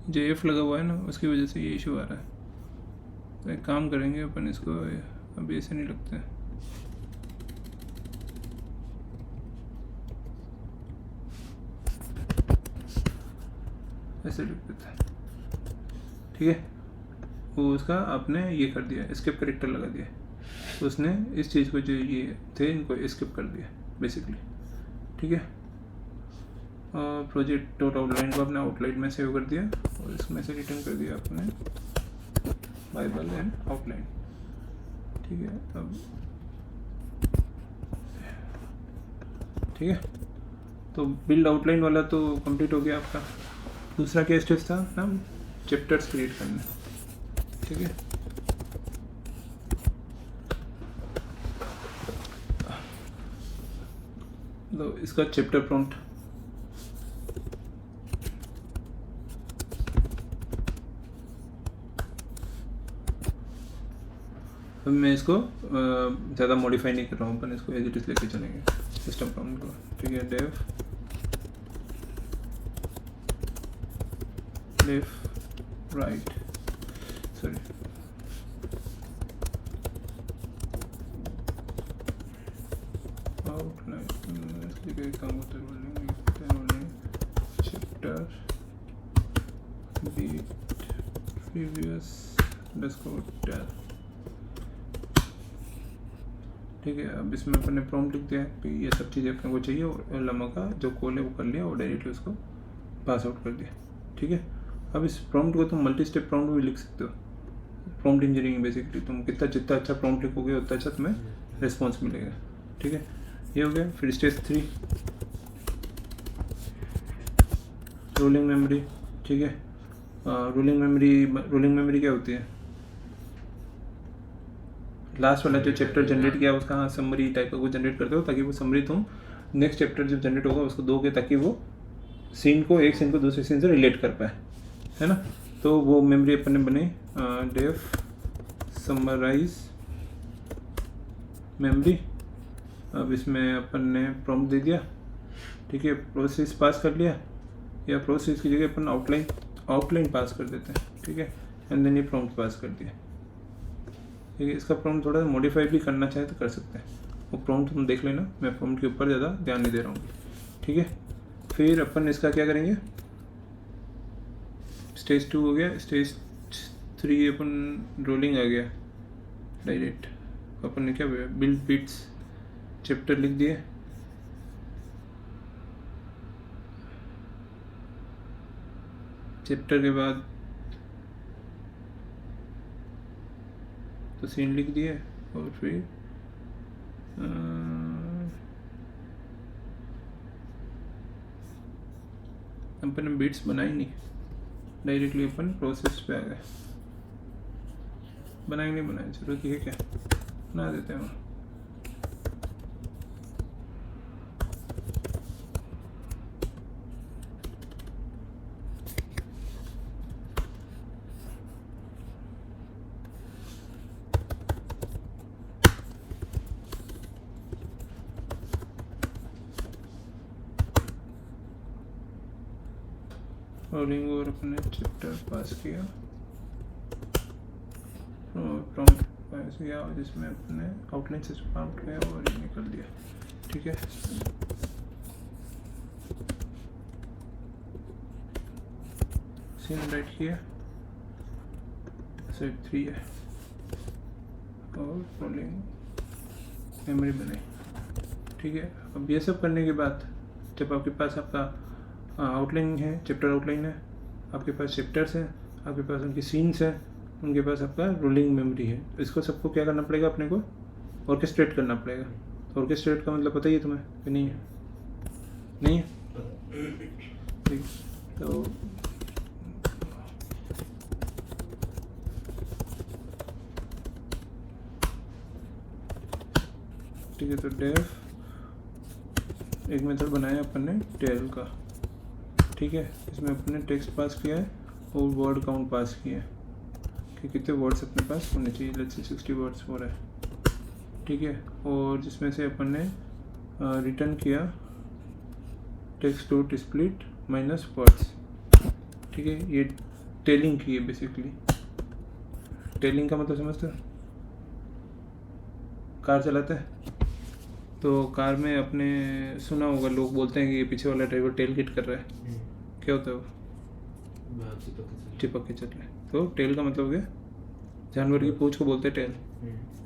जो एफ लगा हुआ है ना उसकी वजह से ये इशू आ रहा है। तो एक काम करेंगे अपन इसको अभी ऐसे नहीं लगते हैं, ऐसे लिख देते हैं, ठीक है। वो उसका आपने ये कर दिया, एस्केप करेक्टर लगा दिया, तो उसने इस चीज़ को जो ये थे इनको एस्केप कर दिया बेसिकली, ठीक है। और प्रोजेक्ट डॉट आउटलाइन को आपने आउटलाइन में सेव कर दिया और इसमें से रिटर्न कर दिया आपने बाइबल एंड आउटलाइन, ठीक है। अब ठीक है, तो बिल्ड आउटलाइन वाला तो कंप्लीट हो गया आपका। दूसरा क्या स्टेज था ना, चैप्टर्स क्रिएट करना, ठीक है। तो इसका चैप्टर प्रॉम्प्ट अब मैं इसको ज़्यादा मॉडिफाई नहीं कर रहा हूँ, अपन इसको एज इट इज लेके चलेंगे सिस्टम प्रॉम्प्ट को, ठीक है। Dev left right sorry outline काम होता है चैप्टर बीट प्रीवियस टेल, ठीक है। अब इसमें अपन ने प्रॉम्प्ट लिख दिया कि ये सब चीज़ें अपने को चाहिए और लम्बा का जो कॉल है वो कर लिया और डायरेक्टली उसको पास आउट कर दिया, ठीक है। अब इस प्रॉम्प्ट को तुम मल्टी स्टेप प्रॉम्प्ट भी लिख सकते हो, प्रॉम्प्ट इंजीनियरिंग बेसिकली तुम जितना अच्छा प्रॉम्प्ट लिखोगे उतना अच्छा तुम्हें रिस्पॉन्स मिलेगा, ठीक है। ये हो गया। फिर स्टेज 3 रोलिंग मेमोरी, ठीक है। रोलिंग मेमोरी क्या होती है, लास्ट वाला जो चैप्टर जनरेट किया उसका समरी टाइप का कुछ जनरेट करते हो ताकि वो समरी तुम नेक्स्ट चैप्टर जब जनरेट होगा उसको दोगे ताकि वो सीन को एक सीन को दूसरे सीन से रिलेट कर पाए, है ना। तो वो मेमोरी अपन ने बने डेफ समराइज मेमोरी। अब इसमें अपन ने प्रॉम्प्ट दे दिया, ठीक है। प्रोसेस पास कर लिया या प्रोसेस की जगह अपन आउटलाइन पास कर देते हैं, ठीक है। एंड देन ये प्रॉम्प्ट पास कर दिया, ठीक है। इसका प्रॉम्प्ट थोड़ा मॉडिफाई भी करना चाहे तो कर सकते हैं, वो प्रॉम्प्ट तुम देख लेना, मैं प्रॉम्प्ट के ऊपर ज़्यादा ध्यान नहीं दे रहा हूँ, ठीक है। फिर अपन इसका क्या करेंगे, स्टेज 2 हो गया। स्टेज 3 अपन रोलिंग आ गया डायरेक्ट। अपन ने क्या बिल्ड बिट्स चैप्टर लिख दिए, चैप्टर के बाद तो सीन लिख दिए और फिर अपन ने बीट्स बनाई नहीं, डायरेक्टली अपन प्रोसेस पे आ गए। बनाएंगे नहीं बनाए जरूरत है क्या, बना देते हैं। रोलिंग और अपने चैप्टर पास किया, प्रॉम्प्ट पास किया और जिसमें अपने आउटलाइन से प्रॉम्प्ट किया और ये निकल दिया, ठीक है। सीन राइट किया, सेट 3 है और रोलिंग मेमोरी बनाई, ठीक है। अब ये सब करने के बाद जब आपके पास आपका आउटलाइन है, चैप्टर आउटलाइन है, आपके पास चैप्टर्स हैं, आपके पास उनकी सीन्स हैं, उनके पास आपका रोलिंग मेमोरी है, इसको सबको क्या करना पड़ेगा, अपने को ऑर्केस्ट्रेट करना पड़ेगा। ऑर्केस्ट्रेट का मतलब पता ही है तुम्हें कि नहीं है? नहीं है, ठीक। तो ठीक है, तो डेफ एक मेथड बनाया अपन ने टेल का, ठीक है। इसमें अपन ने टेक्स्ट पास किया है और वर्ड काउंट पास किया है कि कितने वर्ड्स अपने पास होने चाहिए। लेट्स से 60 वर्ड्स हो रहा है, ठीक है। और जिसमें से अपन ने रिटर्न किया text dot split minus words, ठीक है। ये टेलिंग की है बेसिकली। टेलिंग का मतलब समझते हो? कार चलाते हैं तो कार में अपने सुना होगा, लोग बोलते हैं कि ये पीछे वाला ड्राइवर टेल हिट कर रहा है। क्या होता है वो? चिपक के चल रहे हैं। तो टेल का मतलब हो गया जानवर की पूंछ को बोलते हैं टेल।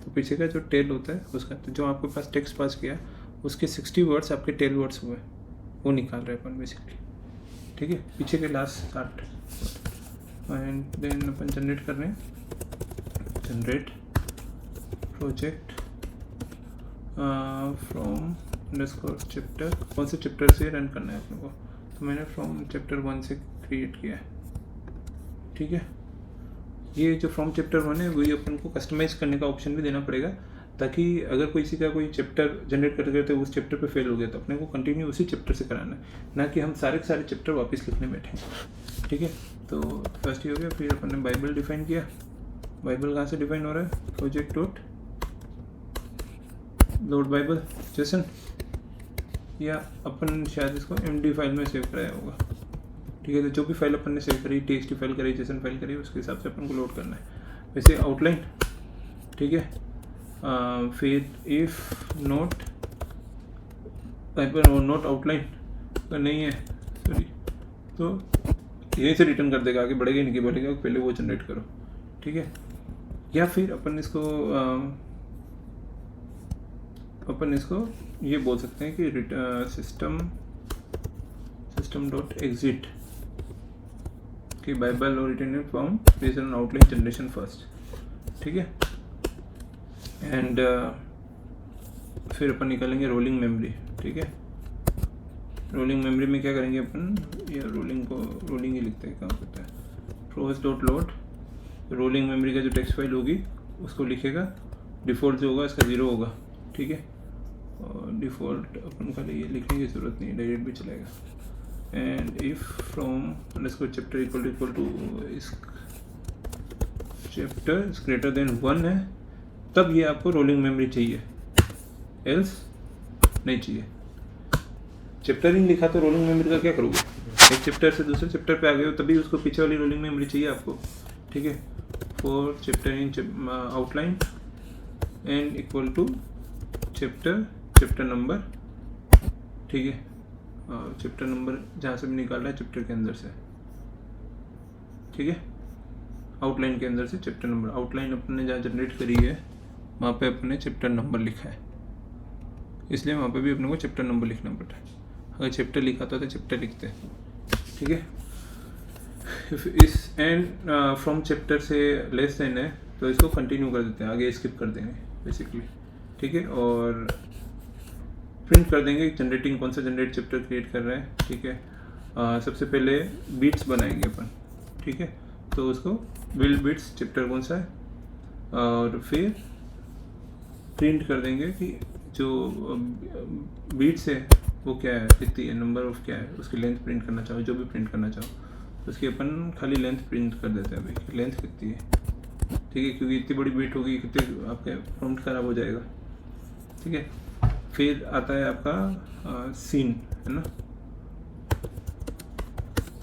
तो पीछे का जो टेल होता है उसका, तो जो आपके पास टेक्स्ट पास किया उसके 60 वर्ड्स आपके टेल वर्ड्स हुए, वो निकाल रहे अपन बेसिकली। ठीक है, पीछे के लास्ट 60 एंड देन अपन जनरेट कर रहे हैं। Generate project from underscore chapter, कौन से चैप्टर से रन करना है अपने को, तो मैंने फ्रॉम चैप्टर 1 से क्रिएट किया है। ठीक है, ये जो फ्रॉम चैप्टर 1 है वही अपन को कस्टमाइज करने का ऑप्शन भी देना पड़ेगा, ताकि अगर किसी का कोई चैप्टर जनरेट करते करते उस चैप्टर पे फेल हो गया तो अपने को कंटिन्यू उसी चैप्टर से कराना है, ना कि हम सारे के सारे चैप्टर वापस लिखने बैठे। ठीक है, तो फर्स्ट ये हो गया। फिर अपन ने बाइबल डिफाइन किया। बाइबल कहाँ से डिफाइन हो रहा है? Project dot load Bible Jason, या अपन शायद इसको MD फाइल में सेव कराया होगा। ठीक है, तो जो भी फाइल अपन ने सेव करी, TXT फाइल करी, जेसन फाइल करी, उसके हिसाब से अपन को लोड करना है। वैसे आउटलाइन, ठीक है, फिर इफ नोट बाइबल और नोट आउटलाइन तो नहीं है, सॉरी, तो यहीं से रिटर्न कर देगा, आगे बढ़ेगा ही नहीं कि बोलेगा पहले वो जनरेट करो। ठीक है, या फिर अपन इसको ये बोल सकते हैं कि सिस्टम डॉट एग्जिट कि बाइबल और return found based on outline generation first. ठीक है, एंड फिर अपन निकालेंगे रोलिंग मेमोरी। ठीक है, रोलिंग मेमोरी में क्या करेंगे अपन, ये रोलिंग ही लिखते हैं, कहाँ होता है, pros dot load, rolling memory का जो टेक्स्ट फाइल होगी उसको लिखेगा। डिफ़ॉल्ट जो होगा इसका 0 होगा। ठीक है, और डिफ़ॉल्ट अपन खाली ये लिखने की ज़रूरत नहीं, डायरेक्ट भी चलेगा। And if from underscore chapter equal to इस चैप्टर इज ग्रेटर देन 1 है, तब ये आपको रोलिंग मेमोरी चाहिए, एल्स नहीं चाहिए। चैप्टरिंग लिखा तो रोलिंग मेमोरी का क्या करोगे? एक चैप्टर से दूसरे चैप्टर पे आ गए हो तभी उसको पीछे वाली रोलिंग मेमोरी चाहिए आपको। ठीक है, for chaptering outline and equal to chapter number. ठीक है, चैप्टर नंबर जहाँ से भी निकालना है चैप्टर के अंदर से। ठीक है, आउटलाइन के अंदर से चैप्टर नंबर, आउटलाइन अपन ने जहाँ जनरेट करी है वहाँ पे अपन ने चैप्टर नंबर लिखा है, इसलिए वहाँ पे भी अपने को चैप्टर नंबर लिखना पड़ता है। अगर चैप्टर लिखा था तो चैप्टर लिखते हैं। ठीक है, इस एंड फ्रॉम चैप्टर से लेस देन है तो इसको कंटिन्यू कर देते हैं, आगे स्किप कर देंगे बेसिकली। ठीक है, और प्रिंट कर देंगे जनरेटिंग कौन सा जनरेट चैप्टर क्रिएट कर रहा है। ठीक है, सबसे पहले बीट्स बनाएंगे अपन। ठीक है, तो उसको बिल्ड बीट्स चैप्टर कौन सा है, और फिर प्रिंट कर देंगे कि जो बीट्स है वो क्या है, कितनी है, नंबर ऑफ क्या है, उसकी लेंथ प्रिंट करना चाहो, जो भी प्रिंट करना चाहो उसकी अपन खाली लेंथ प्रिंट कर देते हैं। अभी लेंथ कितनी है, ठीक है, क्योंकि इतनी बड़ी बीट होगी कितने आपका प्रॉम्प्ट खराब हो जाएगा। ठीक है, फिर आता है आपका सीन, है ना,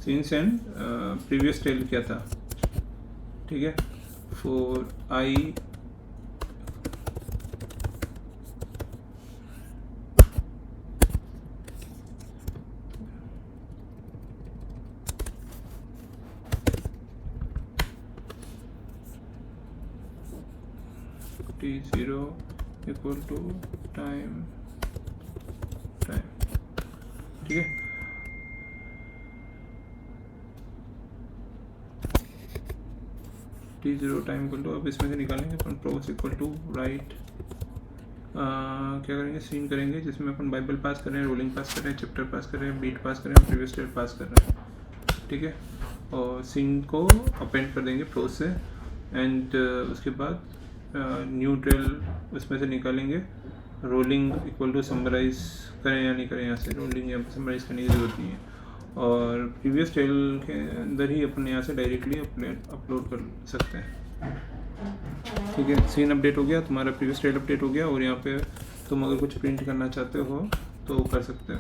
सीन्स एंड प्रीवियस टेल क्या था। ठीक है, for I T0 equal to time. ठीक है, T0 टाइम इक्वल टू, अब इसमें से निकालेंगे अपन प्रोस इक्वल टू राइट, क्या करेंगे, सीन करेंगे जिसमें अपन बाइबल पास कर रहे हैं, रोलिंग पास कर रहे हैं, चैप्टर पास कर रहे हैं, बीट पास कर रहे हैं, प्रीवियस टेल पास कर रहे हैं। ठीक है, और सीन को अपेंड कर देंगे प्रोस से, एंड उसके बाद न्यू टेल उसमें से निकालेंगे। रोलिंग इक्वल टू समराइज करें या नहीं करें, यहाँ से रोलिंग यहाँ पर समराइज करने की ज़रूरत नहीं है, और प्रीवियस टेल के अंदर ही अपन यहाँ से डायरेक्टली अपलोड कर सकते हैं। ठीक है, सीन अपडेट हो गया, तुम्हारा प्रीवियस टेल अपडेट हो गया, और यहाँ पे तुम अगर कुछ प्रिंट करना चाहते हो तो कर सकते हो।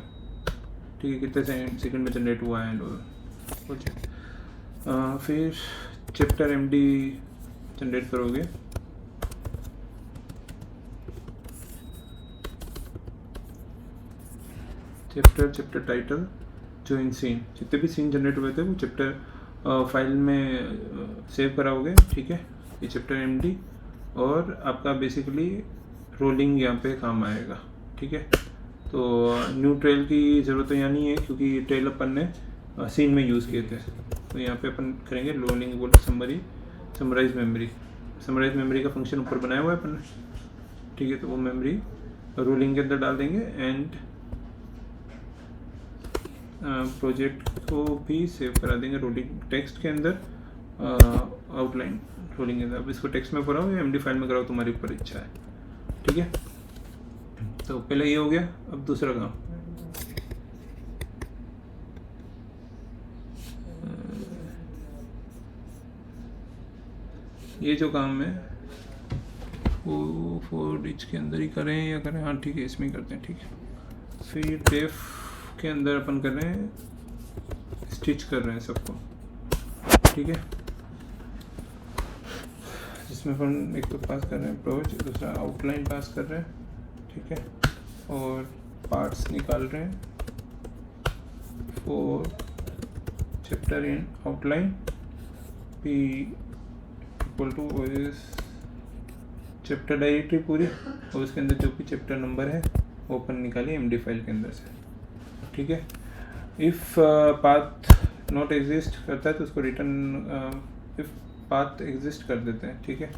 ठीक है, कितने सेकंड में जनरेट हुआ है, एंड फिर चैप्टर एमडी जनरेट करोगे। चैप्टर टाइटल जॉइन सीन, जितने भी सीन जनरेट हुए थे वो चैप्टर फाइल में सेव कराओगे। ठीक है, ये चैप्टर एमडी और आपका बेसिकली रोलिंग यहाँ पे काम आएगा। ठीक है, तो न्यू ट्रेल की ज़रूरत तो यहाँ नहीं है क्योंकि ट्रेल अपन ने सीन में यूज़ किए थे। तो यहाँ पे अपन करेंगे रोलिंग बोल समराइज मेमोरी का फंक्शन ऊपर बनाया हुआ है अपन ने। ठीक है, तो वो मेमोरी रोलिंग के अंदर डाल देंगे एंड प्रोजेक्ट को भी सेव करा देंगे रोलिंग टेक्स्ट के अंदर, आउटलाइन रोलिंग के अंदर। अब इसको टेक्स्ट में कराओ या एमडी फाइल में कराओ, तुम्हारी ऊपर इच्छा है। ठीक है, तो पहले ये हो गया। अब दूसरा काम, ये जो काम है वो फॉर ईच के अंदर ही करें या करें, हाँ ठीक है इसमें ही करते हैं। ठीक है, फिर डेफ के अंदर अपन कर रहे हैं, स्टिच कर रहे हैं सबको। ठीक है, जिसमें अपन एक तो पास कर रहे हैं अप्रोच, दूसरा आउटलाइन पास कर रहे हैं। ठीक है, और पार्ट्स निकाल रहे हैं for chapter in outline P equal to chapter directory पूरी, और उसके अंदर जो भी चैप्टर नंबर है वो अपन निकालिए एमडी फाइल के अंदर से। ठीक है, इफ़ पाथ नॉट एग्जिस्ट करता है तो उसको रिटर्न, इफ पाथ एग्जिस्ट कर देते हैं। ठीक है,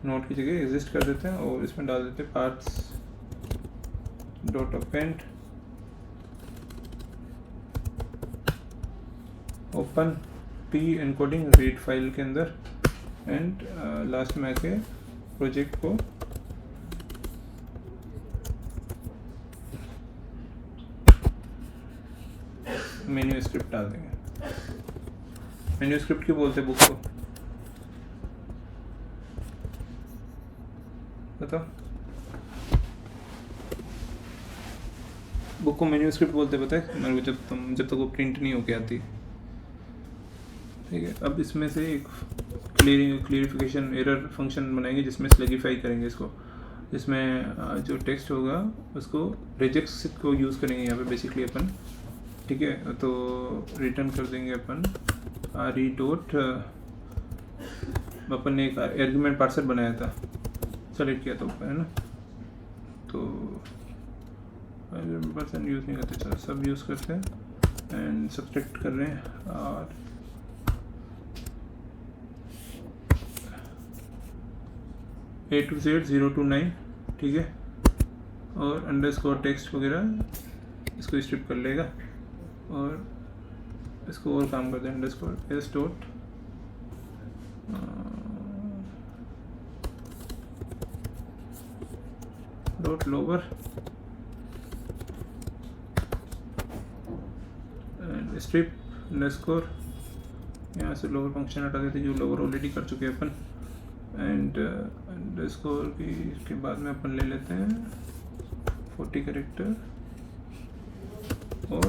नोट की जगह एग्जिस्ट कर देते हैं और इसमें डाल देते हैं paths dot append open P encoding read file के अंदर एंड लास्ट में आके प्रोजेक्ट को मेन्यू स्क्रिप्ट डाल देंगे। मेन्यू स्क्रिप्ट क्यों बोलते हैं बुक को, बताओ? बुक को मेन्यू स्क्रिप्ट बोलते पता है मेरे को, जब तक वो प्रिंट नहीं होके आती। ठीक है, अब इसमें से एक क्लियरिफिकेशन एरर फंक्शन बनाएंगे जिसमें स्लगिफाई करेंगे इसको, जिसमें जो टेक्स्ट होगा उसको रिजेक्ट्स को यूज़ करेंगे यहाँ पे बेसिकली अपन। ठीक है, तो रिटर्न कर देंगे अपन री डॉट, अपन ने एक आर्गुमेंट पार्सर बनाया था, सेलेक्ट किया था ऊपर, है ना। तो आर्गुमेंट पार्सर यूज़ नहीं करते, चलो सब यूज़ करते हैं एंड सब्सट्रैक्ट कर रहे हैं और A to Z 0 to 9। ठीक है, और अंडरस्कोर टेक्स्ट वगैरह इसको स्ट्रिप कर लेगा और इसको और काम करते हैं underscore S dot lower and strip underscore, यहाँ से लोअर फंक्शन हटा देते जो लोअर ऑलरेडी कर चुके हैं अपन, एंड अंडरस्कोर की के बाद में अपन ले लेते हैं 40 कैरेक्टर और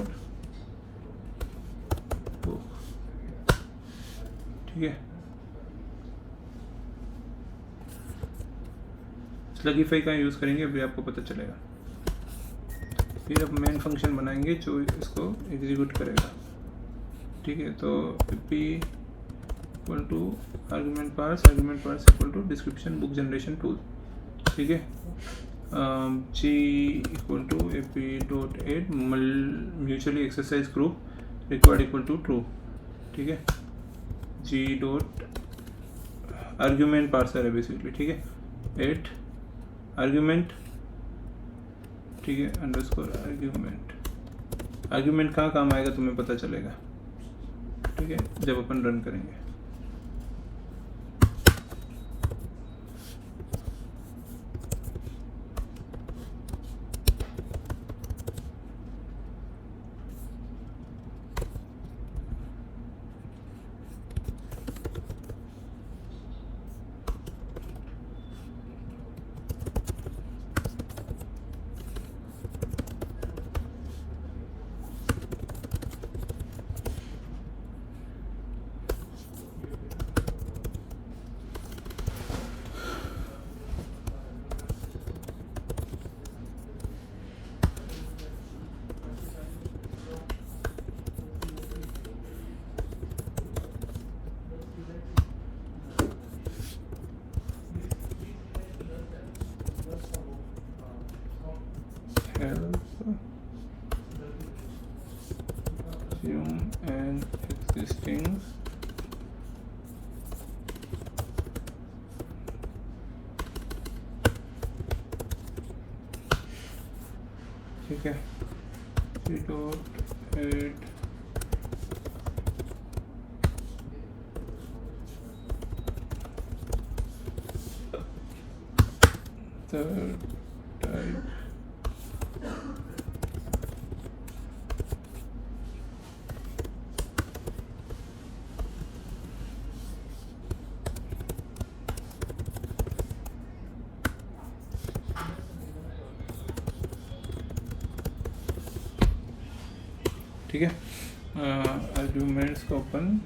वो। ठीक है, स्लगिफाई का यूज़ करेंगे अभी आपको पता चलेगा। फिर अब मेन फंक्शन बनाएंगे जो इसको एग्जीक्यूट करेगा। ठीक है, तो p equal to argument parse equal to description book generation tool. ठीक है, g equal to a p dot add mutually exclusive group required equal to true. ठीक है, जी डॉट आर्गुमेंट पार्सर है बेसिकली। ठीक है, एट आर्गुमेंट, ठीक है, underscore argument कहाँ काम आएगा तुम्हें पता चलेगा। ठीक है, जब अपन रन करेंगे। ठीक है, C dot add third type ठीक है। आर्ग्यूमेंट्स का open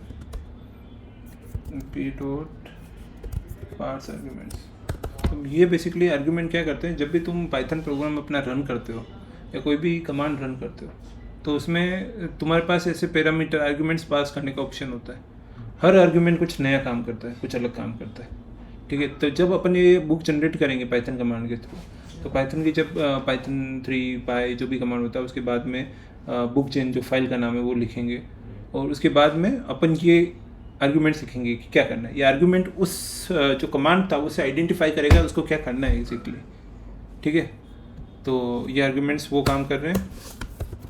P dot parse arguments. तो ये बेसिकली आर्ग्यूमेंट क्या करते हैं, जब भी तुम पाइथन प्रोग्राम अपना रन करते हो या कोई भी कमांड रन करते हो तो उसमें तुम्हारे पास ऐसे पैरामीटर आर्ग्यूमेंट्स पास करने का ऑप्शन होता है। हर आर्ग्यूमेंट कुछ नया काम करता है, कुछ अलग काम करता है, ठीक है। तो जब अपन ये बुक जनरेट करेंगे पाइथन कमांड के थ्रू, तो पाइथन की जब पाइथन 3 पाई जो भी कमांड होता है उसके बाद में बुक जेन जो फाइल का नाम है वो लिखेंगे, और उसके बाद में अपन ये आर्ग्यूमेंट्स लिखेंगे कि क्या करना है। ये आर्ग्यूमेंट उस जो कमांड था उसे आइडेंटिफाई करेगा उसको क्या करना है एग्जैक्टली, ठीक है। तो ये आर्ग्यूमेंट्स वो काम कर रहे हैं।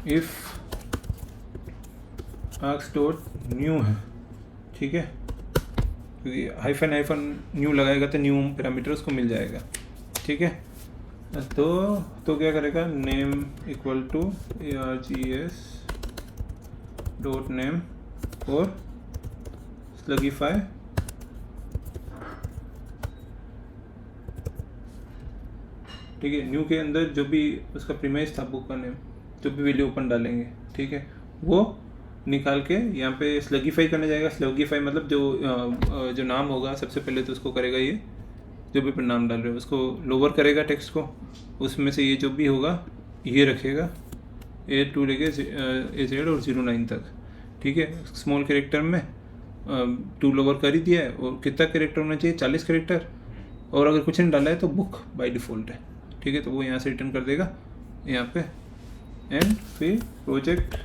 इफ़ आर्क्स डॉट न्यू है, ठीक है, क्योंकि हाइफन न्यू लगाएगा तो न्यू पैरामीटर उसको मिल जाएगा, ठीक है। तो क्या करेगा, name equal to args dot name और स्लगीफाई ठीक है। न्यू के अंदर जो भी उसका प्रीमाइस था बुक का नेम, जो भी वैल्यू ओपन डालेंगे, ठीक है, वो निकाल के यहाँ पे स्लगीफाई करने जाएगा। स्लगीफाई मतलब जो नाम होगा सबसे पहले तो उसको करेगा, ये जो भी अपन नाम डाल रहे हो उसको लोअर करेगा टेक्स्ट को, उसमें से ये जो भी होगा ये रखेगा A2 लेके AZ और 09 तक, ठीक है। स्मॉल कैरेक्टर में 2 लोअर कर ही दिया है, और कितना कैरेक्टर होना चाहिए, 40 कैरेक्टर, और अगर कुछ नहीं डाला है तो बुक बाय डिफ़ॉल्ट है, ठीक है। तो वो यहाँ से रिटर्न कर देगा यहाँ पे। एंड फिर प्रोजेक्ट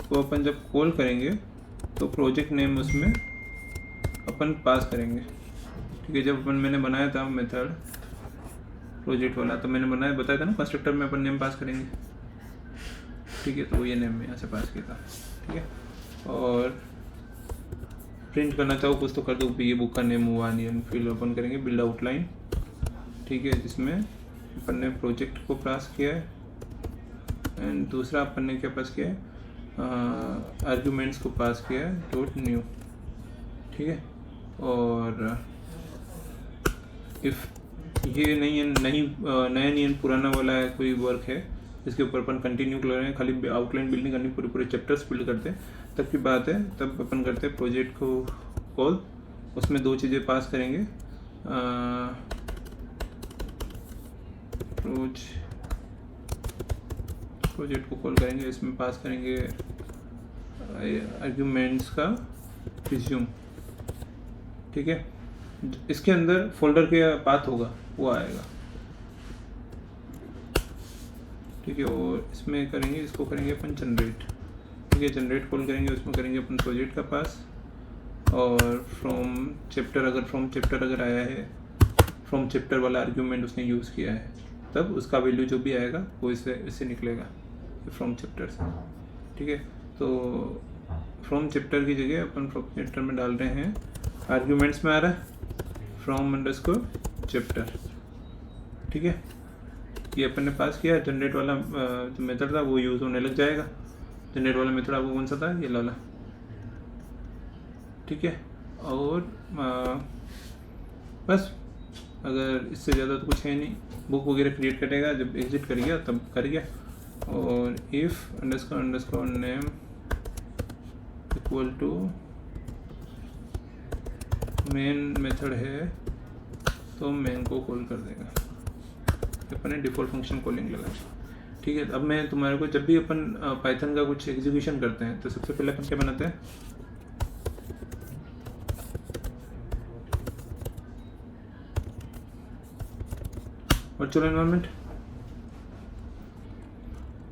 को अपन जब कॉल करेंगे तो प्रोजेक्ट नेम उसमें अपन पास करेंगे, ठीक है। जब अपन मैंने बनाया था मेथड प्रोजेक्ट वाला, तो मैंने बताया था ना कंस्ट्रक्टर में अपन नेम पास करेंगे, ठीक है। तो ये नेम में यहाँ से पास किया था, ठीक है। और प्रिंट करना चाहो कुछ तो कर दो, ये बुक का नेम हुआ नहीं। फिर ओपन करेंगे बिल्ड आउटलाइन, ठीक है, जिसमें अपन ने प्रोजेक्ट को पास किया है, एंड दूसरा अपन ने क्या पास किया है, आर्ग्यूमेंट्स को पास किया है डॉट न्यू, ठीक है। और इफ़ ये नया नहीं पुराना वाला है कोई वर्क है इसके ऊपर अपन कंटिन्यू कर रहे हैं, खाली आउटलाइन बिल्ड नहीं करनी, पूरे चैप्टर्स बिल्ड करते हैं, तब की बात है। तब अपन करते हैं प्रोजेक्ट को कॉल, उसमें 2 चीज़ें पास करेंगे, प्रोजेक्ट को कॉल करेंगे, इसमें पास करेंगे आर्ग्यूमेंट्स का रिज्यूम, ठीक है। इसके अंदर फोल्डर के पाथ होगा वो आएगा, ठीक है। और इसमें करेंगे, इसको करेंगे अपन जनरेट, ठीक है। जनरेट कॉल करेंगे, उसमें करेंगे अपन प्रोजेक्ट का पास, और फ्रॉम चैप्टर अगर आया है, फ्रॉम चैप्टर वाला आर्ग्यूमेंट उसने यूज़ किया है, तब उसका वैल्यू जो भी आएगा वो इससे निकलेगा फ्रॉम चैप्टर से, ठीक है। तो फ्रॉम चैप्टर की जगह अपन फ्रॉम चैप्टर में डाल रहे हैं, आर्ग्यूमेंट्स में आ रहा है फ्रॉम अंडरस्कोर चैप्टर, ठीक है। ये अपन ने पास किया, जनरेट वाला जो मेथड था वो यूज़ होने लग जाएगा। जनरेट वाला मेथड वो कौन सा था, ये वाला, ठीक है। और बस, अगर इससे ज़्यादा तो कुछ है नहीं। बुक वगैरह क्रिएट करेगा, जब एग्जिट कर गया तब कर गया। और if underscore name equal to main method है तो मेन को कॉल कर देगा, अपने डिफ़ॉल्ट फंक्शन कॉलिंग लगा, ठीक है। अब मैं तुम्हारे को, जब भी अपन पाइथन का कुछ एग्जीक्यूशन करते हैं तो सबसे पहले अपन क्या बनाते हैं, वर्चुअल एनवायरनमेंट,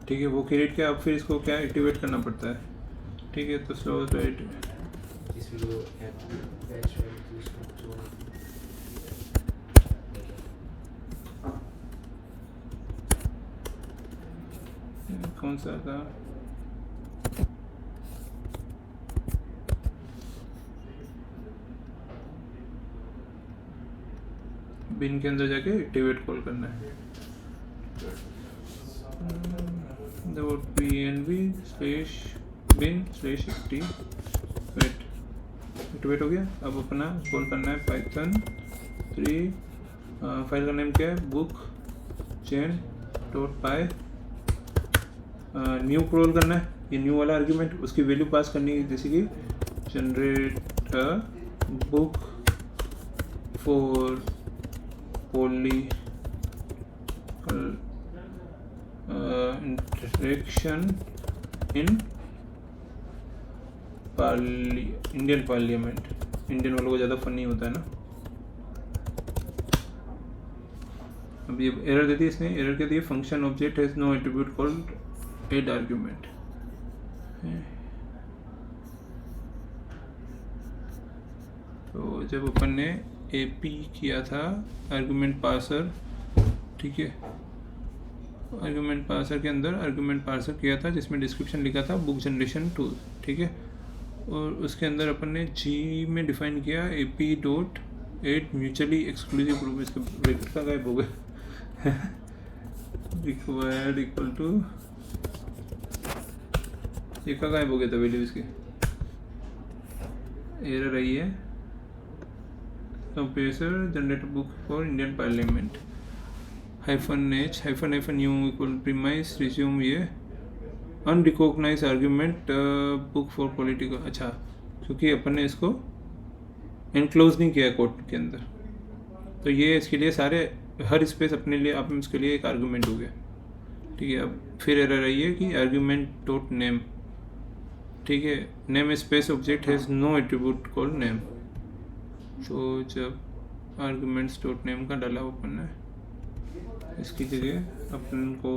ठीक है। वो क्रिएट किया, अब फिर इसको क्या एक्टिवेट करना पड़ता है, ठीक है। तो स्लो तो कौन सा था, बिन के अंदर जाके एक्टिवेट कॉल करना है, bnb/bin/activate एक्टिवेट हो गया। अब अपना कॉल करना है पाइथन 3, फाइल का नेम क्या है, बुक चेन डॉट पाई, न्यू कॉल करना है, ये न्यू वाला आर्ग्यूमेंट, उसकी वैल्यू पास करनी है, जैसे कि generate book for interaction in Indian parliament. Indian वालों को ज़्यादा फनी होता है ना। अब ये एरर देती है, इसने एरर क्या दी है, function object has no attribute called add argument. तो जब अपन ने एपी किया था आर्गुमेंट पार्सर, ठीक है, आर्गुमेंट पार्सर के अंदर आर्गुमेंट पार्सर किया था जिसमें डिस्क्रिप्शन लिखा था बुक जनरेशन टूल, ठीक है, और उसके अंदर अपन ने जी में डिफाइन किया AP dot add mutually exclusive group, इसके ब्रैकेट का गायब हो गया, रिक्वायर्ड इक्वल टू, ये का गायब हो गया था वैल्यू इसकी, एरर आई है, compressor generate book for Indian parliament -h -u equal premise resume, ये unrecognise argument book for political, अच्छा क्योंकि अपन ने इसको एनक्लोज नहीं किया कोड के अंदर, तो ये इसके लिए सारे हर स्पेस अपने लिए आप इसके लिए एक आर्ग्यूमेंट हो गया, ठीक है। अब फिर एरर आई है कि आर्ग्यूमेंट डॉट नेम, ठीक है, name space object has no attribute called name, तो जब आर्ग्यूमेंट्स डॉट नेम का डाला अपन ने, इसकी जगह अपन को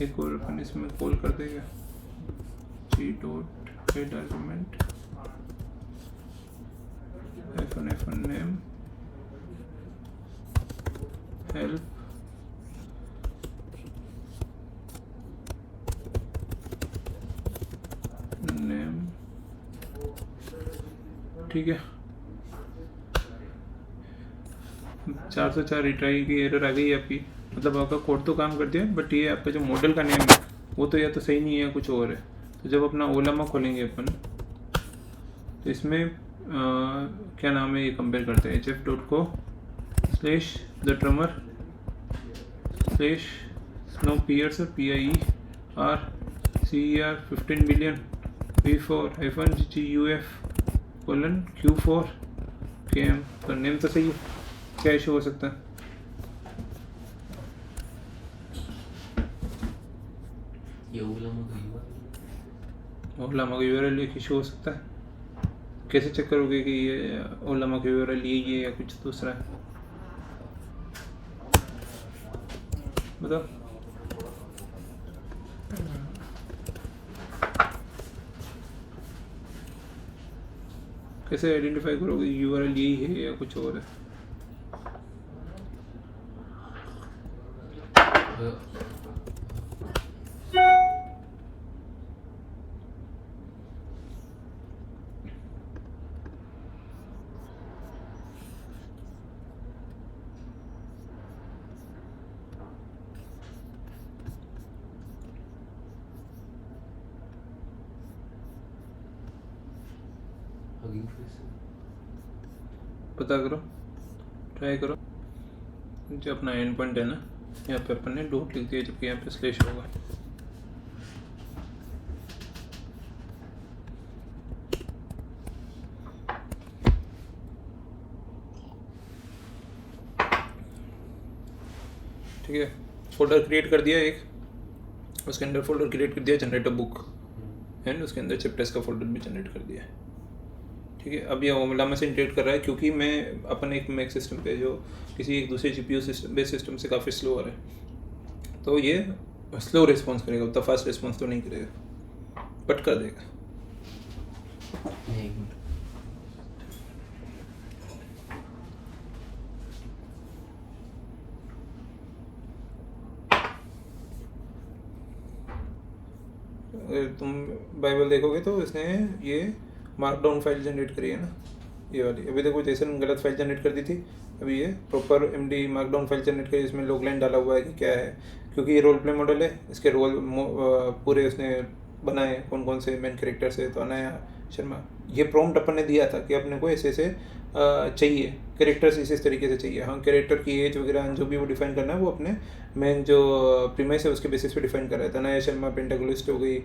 एक और अपन इसमें कॉल कर देगा g dot add argument -f name help name, ठीक है। 404 रिट्राई की एरर आ गई आपकी, मतलब आपका कोड तो काम कर दिया, बट ये आपका जो मॉडल का नेम है वो तो या तो सही नहीं है कुछ और है। तो जब अपना ओलामा खोलेंगे अपन, तो इसमें क्या नाम है ये कंपेयर करते हैं, hf.co/the-drummer/snowpiercer PIER CER 15 billion v4-guf:*q4 km, तो नेम तो सही है, क्या इशू हो सकता है, ये ओलामा का यूआरएल एक इशू हो सकता है। कैसे चेक करोगे कि ये ओलामा का यूआरएल ये या कुछ दूसरा है, बताओ। कैसे आइडेंटिफाई करोगे यूआरएल यही है या कुछ और है। पता करो, ट्राई करो। जो अपना एंड पॉइंट है ना, यहाँ पे अपन ने डॉट लिख दिया, जबकि यहाँ पे स्लैश होगा। ठीक है, फोल्डर क्रिएट कर दिया एक, उसके अंदर फोल्डर क्रिएट कर दिया जनरेट अ बुक, एंड उसके अंदर चिपटेक्स्ट का फोल्डर भी जनरेट कर दिया। ठीक है, अब ये ओलामा से इंटीग्रेट कर रहा है, क्योंकि मैं अपन एक मैक सिस्टम पे जो किसी एक दूसरे जीपीयू सिस्टम बेस सिस्टम से काफ़ी स्लो आ रहा है, तो ये स्लो रिस्पॉन्स करेगा, उतना फास्ट रिस्पॉन्स तो नहीं करेगा, बट कर देगा। अगर तुम बाइबल देखोगे तो इसने ये मार्कडाउन फाइल जनरेट करी है ना, ये वाली। अभी देखो जैसन गलत फाइल जनरेट कर दी थी, अभी ये proper MD markdown file generate करी, इसमें लॉग लाइन डाला हुआ है कि क्या है, क्योंकि ये रोल प्ले मॉडल है, इसके रोल पूरे उसने बनाए कौन कौन से मेन कैरेक्टर्स है। तो अनाया शर्मा, ये प्रॉम्प्ट अपन ने दिया था कि अपने को ऐसे ऐसे चाहिए कैरेक्टर्स, इस तरीके से चाहिए। हाँ, कैरेक्टर की एज वगैरह जो भी वो डिफाइन करना है वो अपने मेन जो प्रीमाइस है उसके बेसिस पे डिफाइन कर रहा है। अनाया शर्मा पेंटागोलिस्ट हो गई,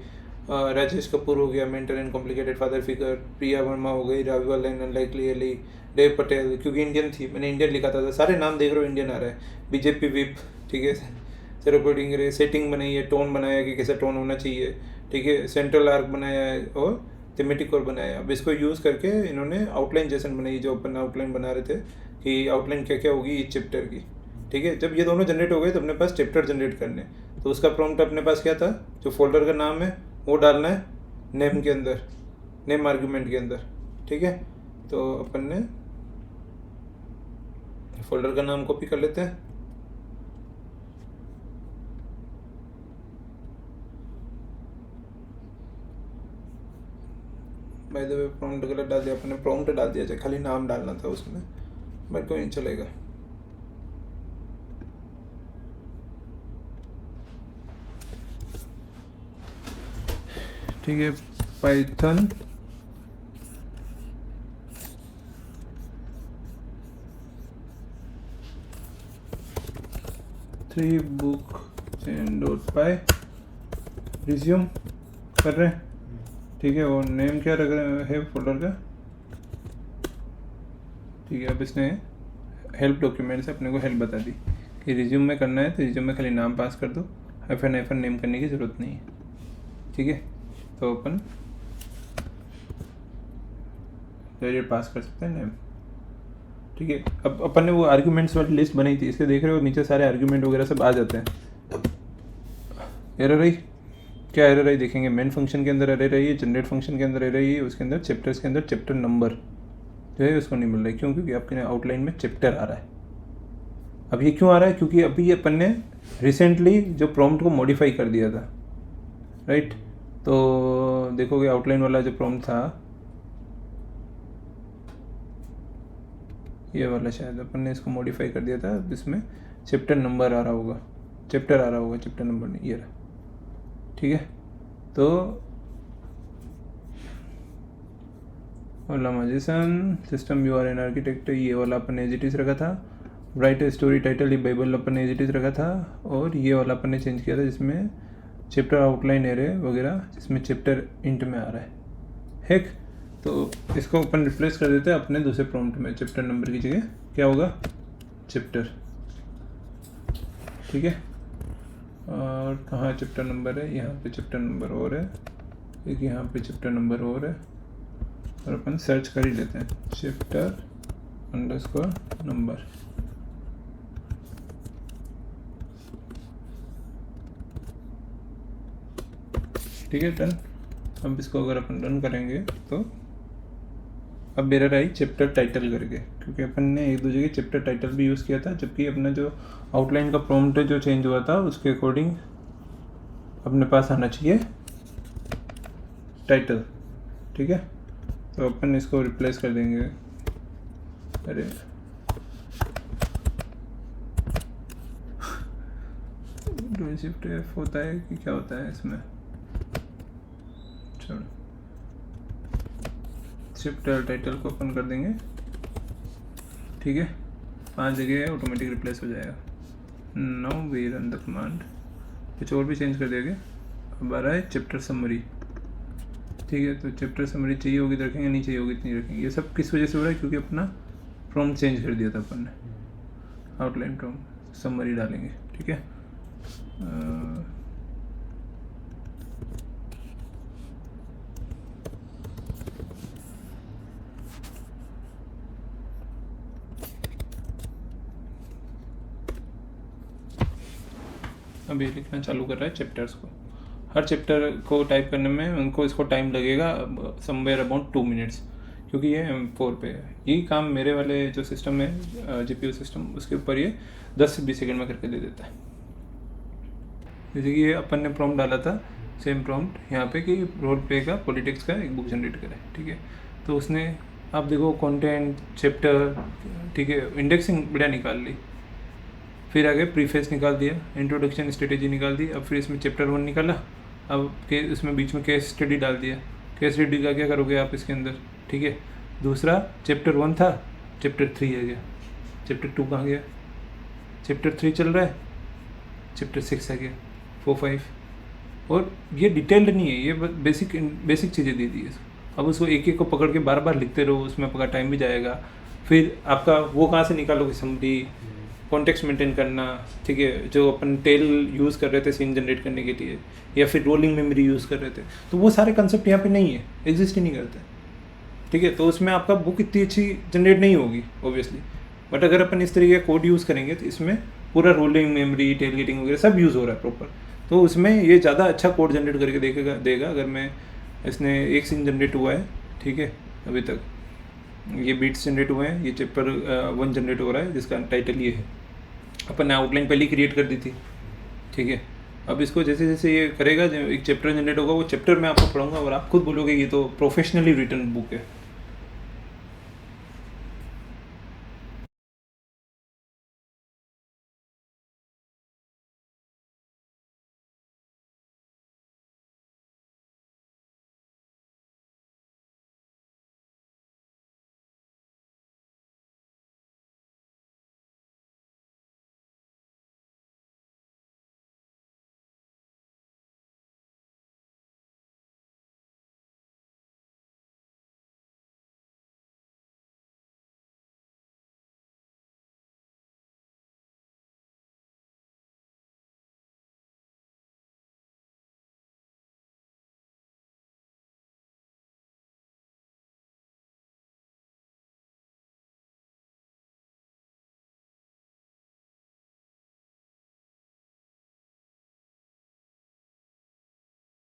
राजेश कपूर हो गया mentor and complicated father figure, Priya Verma हो गई राविवा line unlikely ally, Dev Patel, क्योंकि इंडियन थी मैंने इंडियन लिखा था, सारे नाम देख रहे हो इंडियन आ रहा है, बीजेपी विप, ठीक है, सेरोपोडिंग रे, सेटिंग बनाई है, टोन बनाया कि कैसा टोन होना चाहिए, ठीक है, सेंट्रल आर्क बनाया है और थीमेटिक कोर बनाया। अब इसको यूज़ करके इन्होंने आउटलाइन जैसन बनाई, जो अपन आउटलाइन बना रहे थे कि आउटलाइन क्या क्या होगी इस चैप्टर की, ठीक है। जब ये दोनों जनरेट हो गए तो अपने पास चैप्टर जनरेट करने, तो उसका प्रॉम्प्ट अपने पास क्या था, जो फोल्डर का नाम है वो डालना है नेम के अंदर, नेम आर्ग्यूमेंट के अंदर, ठीक है। तो अपन ने फोल्डर का नाम कॉपी कर लेते हैं, बाय द वे प्रॉम्प्ट गलत डाल दिया अपने, प्रॉम्प्ट डाल दिया जाए, खाली नाम डालना था उसमें, बट कोई नहीं चलेगा। ठीक है, पाइथन थ्री बुक डॉट पाई रिज्यूम कर रहे हैं, ठीक है। और नेम क्या रख रहे हैं फोल्डर का, ठीक है। अब इसने हेल्प डॉक्यूमेंट से अपने को हेल्प बता दी कि रिज्यूम में करना है, तो रिज्यूम में खाली नाम पास कर दो, हाइफन नेम करने की ज़रूरत नहीं है, ठीक है। तो अपन डायरेक्ट पास कर सकते हैं नेम, ठीक है। अब अपन ने वो आर्ग्यूमेंट्स वाली लिस्ट बनाई थी, इसके देख रहे हो नीचे सारे आर्ग्यूमेंट वगैरह सब आ जाते हैं। एरर आई, क्या एरर आई देखेंगे, मेन फंक्शन के अंदर एरर आई है, जनरेट फंक्शन के अंदर एरर आई है, उसके अंदर चैप्टर्स के अंदर चैप्टर नंबर जो है उसको नहीं मिल रहा है। क्यों? क्योंकि आपके आउटलाइन में चैप्टर आ रहा है। अब ये क्यों आ रहा है? क्योंकि अभी अपन ने रिसेंटली जो प्रॉम्प्ट को मॉडिफाई कर दिया था, राइट। तो देखोगे आउटलाइन वाला जो प्रॉम्प्ट था ये वाला, शायद अपन ने इसको मॉडिफाई कर दिया था, इसमें चैप्टर नंबर आ रहा होगा, चैप्टर आ रहा होगा, चैप्टर नंबर नहीं, ये रहा, ठीक है। तो ऑर्गेनाइजेशन सिस्टम URN आर्किटेक्ट ये वाला अपन ने एज इट इज रखा था, राइट स्टोरी टाइटल ये बाइबल अपन ने एज इट इज रखा था, और ये वाला अपन ने चेंज किया था जिसमें चैप्टर आउटलाइन एरे वगैरह, जिसमें चैप्टर इंट में आ रहा है। तो इसको अपन रिप्लेस कर देते हैं अपने दूसरे प्रॉम्प्ट में, चैप्टर नंबर की जगह क्या होगा, चैप्टर, ठीक है। और कहाँ चैप्टर नंबर है, यहाँ पे चैप्टर नंबर और है, एक यहाँ पे चैप्टर नंबर और है, और अपन सर्च कर ही लेते हैं चैप्टर अंडरस्कोर नंबर, ठीक है, डन। अब इसको अगर अपन रन करेंगे तो अब एरर आई चैप्टर टाइटल करके, क्योंकि अपन ने एक दो जगह चैप्टर टाइटल भी यूज़ किया था, जबकि अपना जो आउटलाइन का प्रॉम्प्ट जो चेंज हुआ था उसके अकॉर्डिंग अपने पास आना चाहिए टाइटल, ठीक है। तो अपन इसको रिप्लेस कर देंगे, अरे शिफ्ट F होता है कि क्या होता है इसमें, छोड़, शिफ्ट टाइटल को अपन कर देंगे, ठीक है। 5 जगह ऑटोमेटिक रिप्लेस हो जाएगा। Now we run the command, कुछ और भी चेंज कर देंगे। अब आ रहा है चैप्टर समरी, ठीक है। तो चैप्टर समरी चाहिए होगी तो रखेंगे, नहीं चाहिए होगी तो नहीं रखेंगे। ये सब किस वजह से हो रहा है? क्योंकि अपना प्रॉम्प्ट चेंज कर दिया था अपन ने, आउटलाइन प्रॉम्प्ट समरी डालेंगे, ठीक है। अब ये लिखना चालू कर रहा है चैप्टर्स को, हर चैप्टर को टाइप करने में उनको इसको टाइम लगेगा समवेयर अबाउट 2 मिनट्स, क्योंकि ये M4 पे है। यही काम मेरे वाले जो सिस्टम है GPU सिस्टम, उसके ऊपर ये 10 से 20 सेकंड में करके दे देता है। जैसे कि ये अपन ने प्रॉम्प्ट डाला था सेम प्रॉम्प्ट यहाँ पे कि रोल प्ले का पॉलिटिक्स का एक बुक जनरेट करें, ठीक है। तो उसने आप देखो कंटेंट, चैप्टर, ठीक है, इंडेक्सिंग बढ़िया निकाल ली, फिर आगे प्रीफेस निकाल दिया, इंट्रोडक्शन स्ट्रेटेजी निकाल दी, अब फिर इसमें चैप्टर 1 निकाला, अब के इसमें बीच में केस स्टडी डाल दिया। केस स्टडी का क्या करोगे आप इसके अंदर, ठीक है। दूसरा चैप्टर 1 था, चैप्टर 3 आ गया, चैप्टर 2 कहाँ गया, चैप्टर 3 चल रहा है, चैप्टर 6 आ गया, 4, 5। और ये डिटेल्ड नहीं है, ये बेसिक चीज़ें दे दी है। अब उसको एक एक को पकड़ के बार बार लिखते रहो, उसमें आपका टाइम भी जाएगा। फिर आपका वो कहाँ से निकालोगे, समरी, कॉन्टेक्स्ट मेंटेन करना, ठीक है, जो अपन टेल यूज़ कर रहे थे सीन जनरेट करने के लिए, या फिर रोलिंग मेमोरी यूज़ कर रहे थे, तो वो सारे कंसेप्ट यहाँ पे नहीं है, एग्जिस्ट ही नहीं करते, ठीक है। तो उसमें आपका बुक इतनी अच्छी जनरेट नहीं होगी ऑब्वियसली, बट अगर अपन इस तरीके का कोड यूज़ करेंगे तो इसमें पूरा रोलिंग मेमोरी, टेल गेटिंग वगैरह सब यूज़ हो रहा है प्रॉपर, तो उसमें ये ज़्यादा अच्छा कोड जनरेट करके देगा। अगर मैं इसने एक सीन जनरेट हुआ है, ठीक है, अभी तक ये बीट्स जनरेट हुए हैं, ये चैप्टर 1 जनरेट हो रहा है जिसका टाइटल ये है, अपन ने आउटलाइन पहले क्रिएट कर दी थी, ठीक है। अब इसको जैसे जैसे ये करेगा, जो एक चैप्टर जनरेट होगा, वो चैप्टर मैं आपको पढ़ाऊंगा और आप खुद बोलोगे ये तो प्रोफेशनली रिटन बुक है।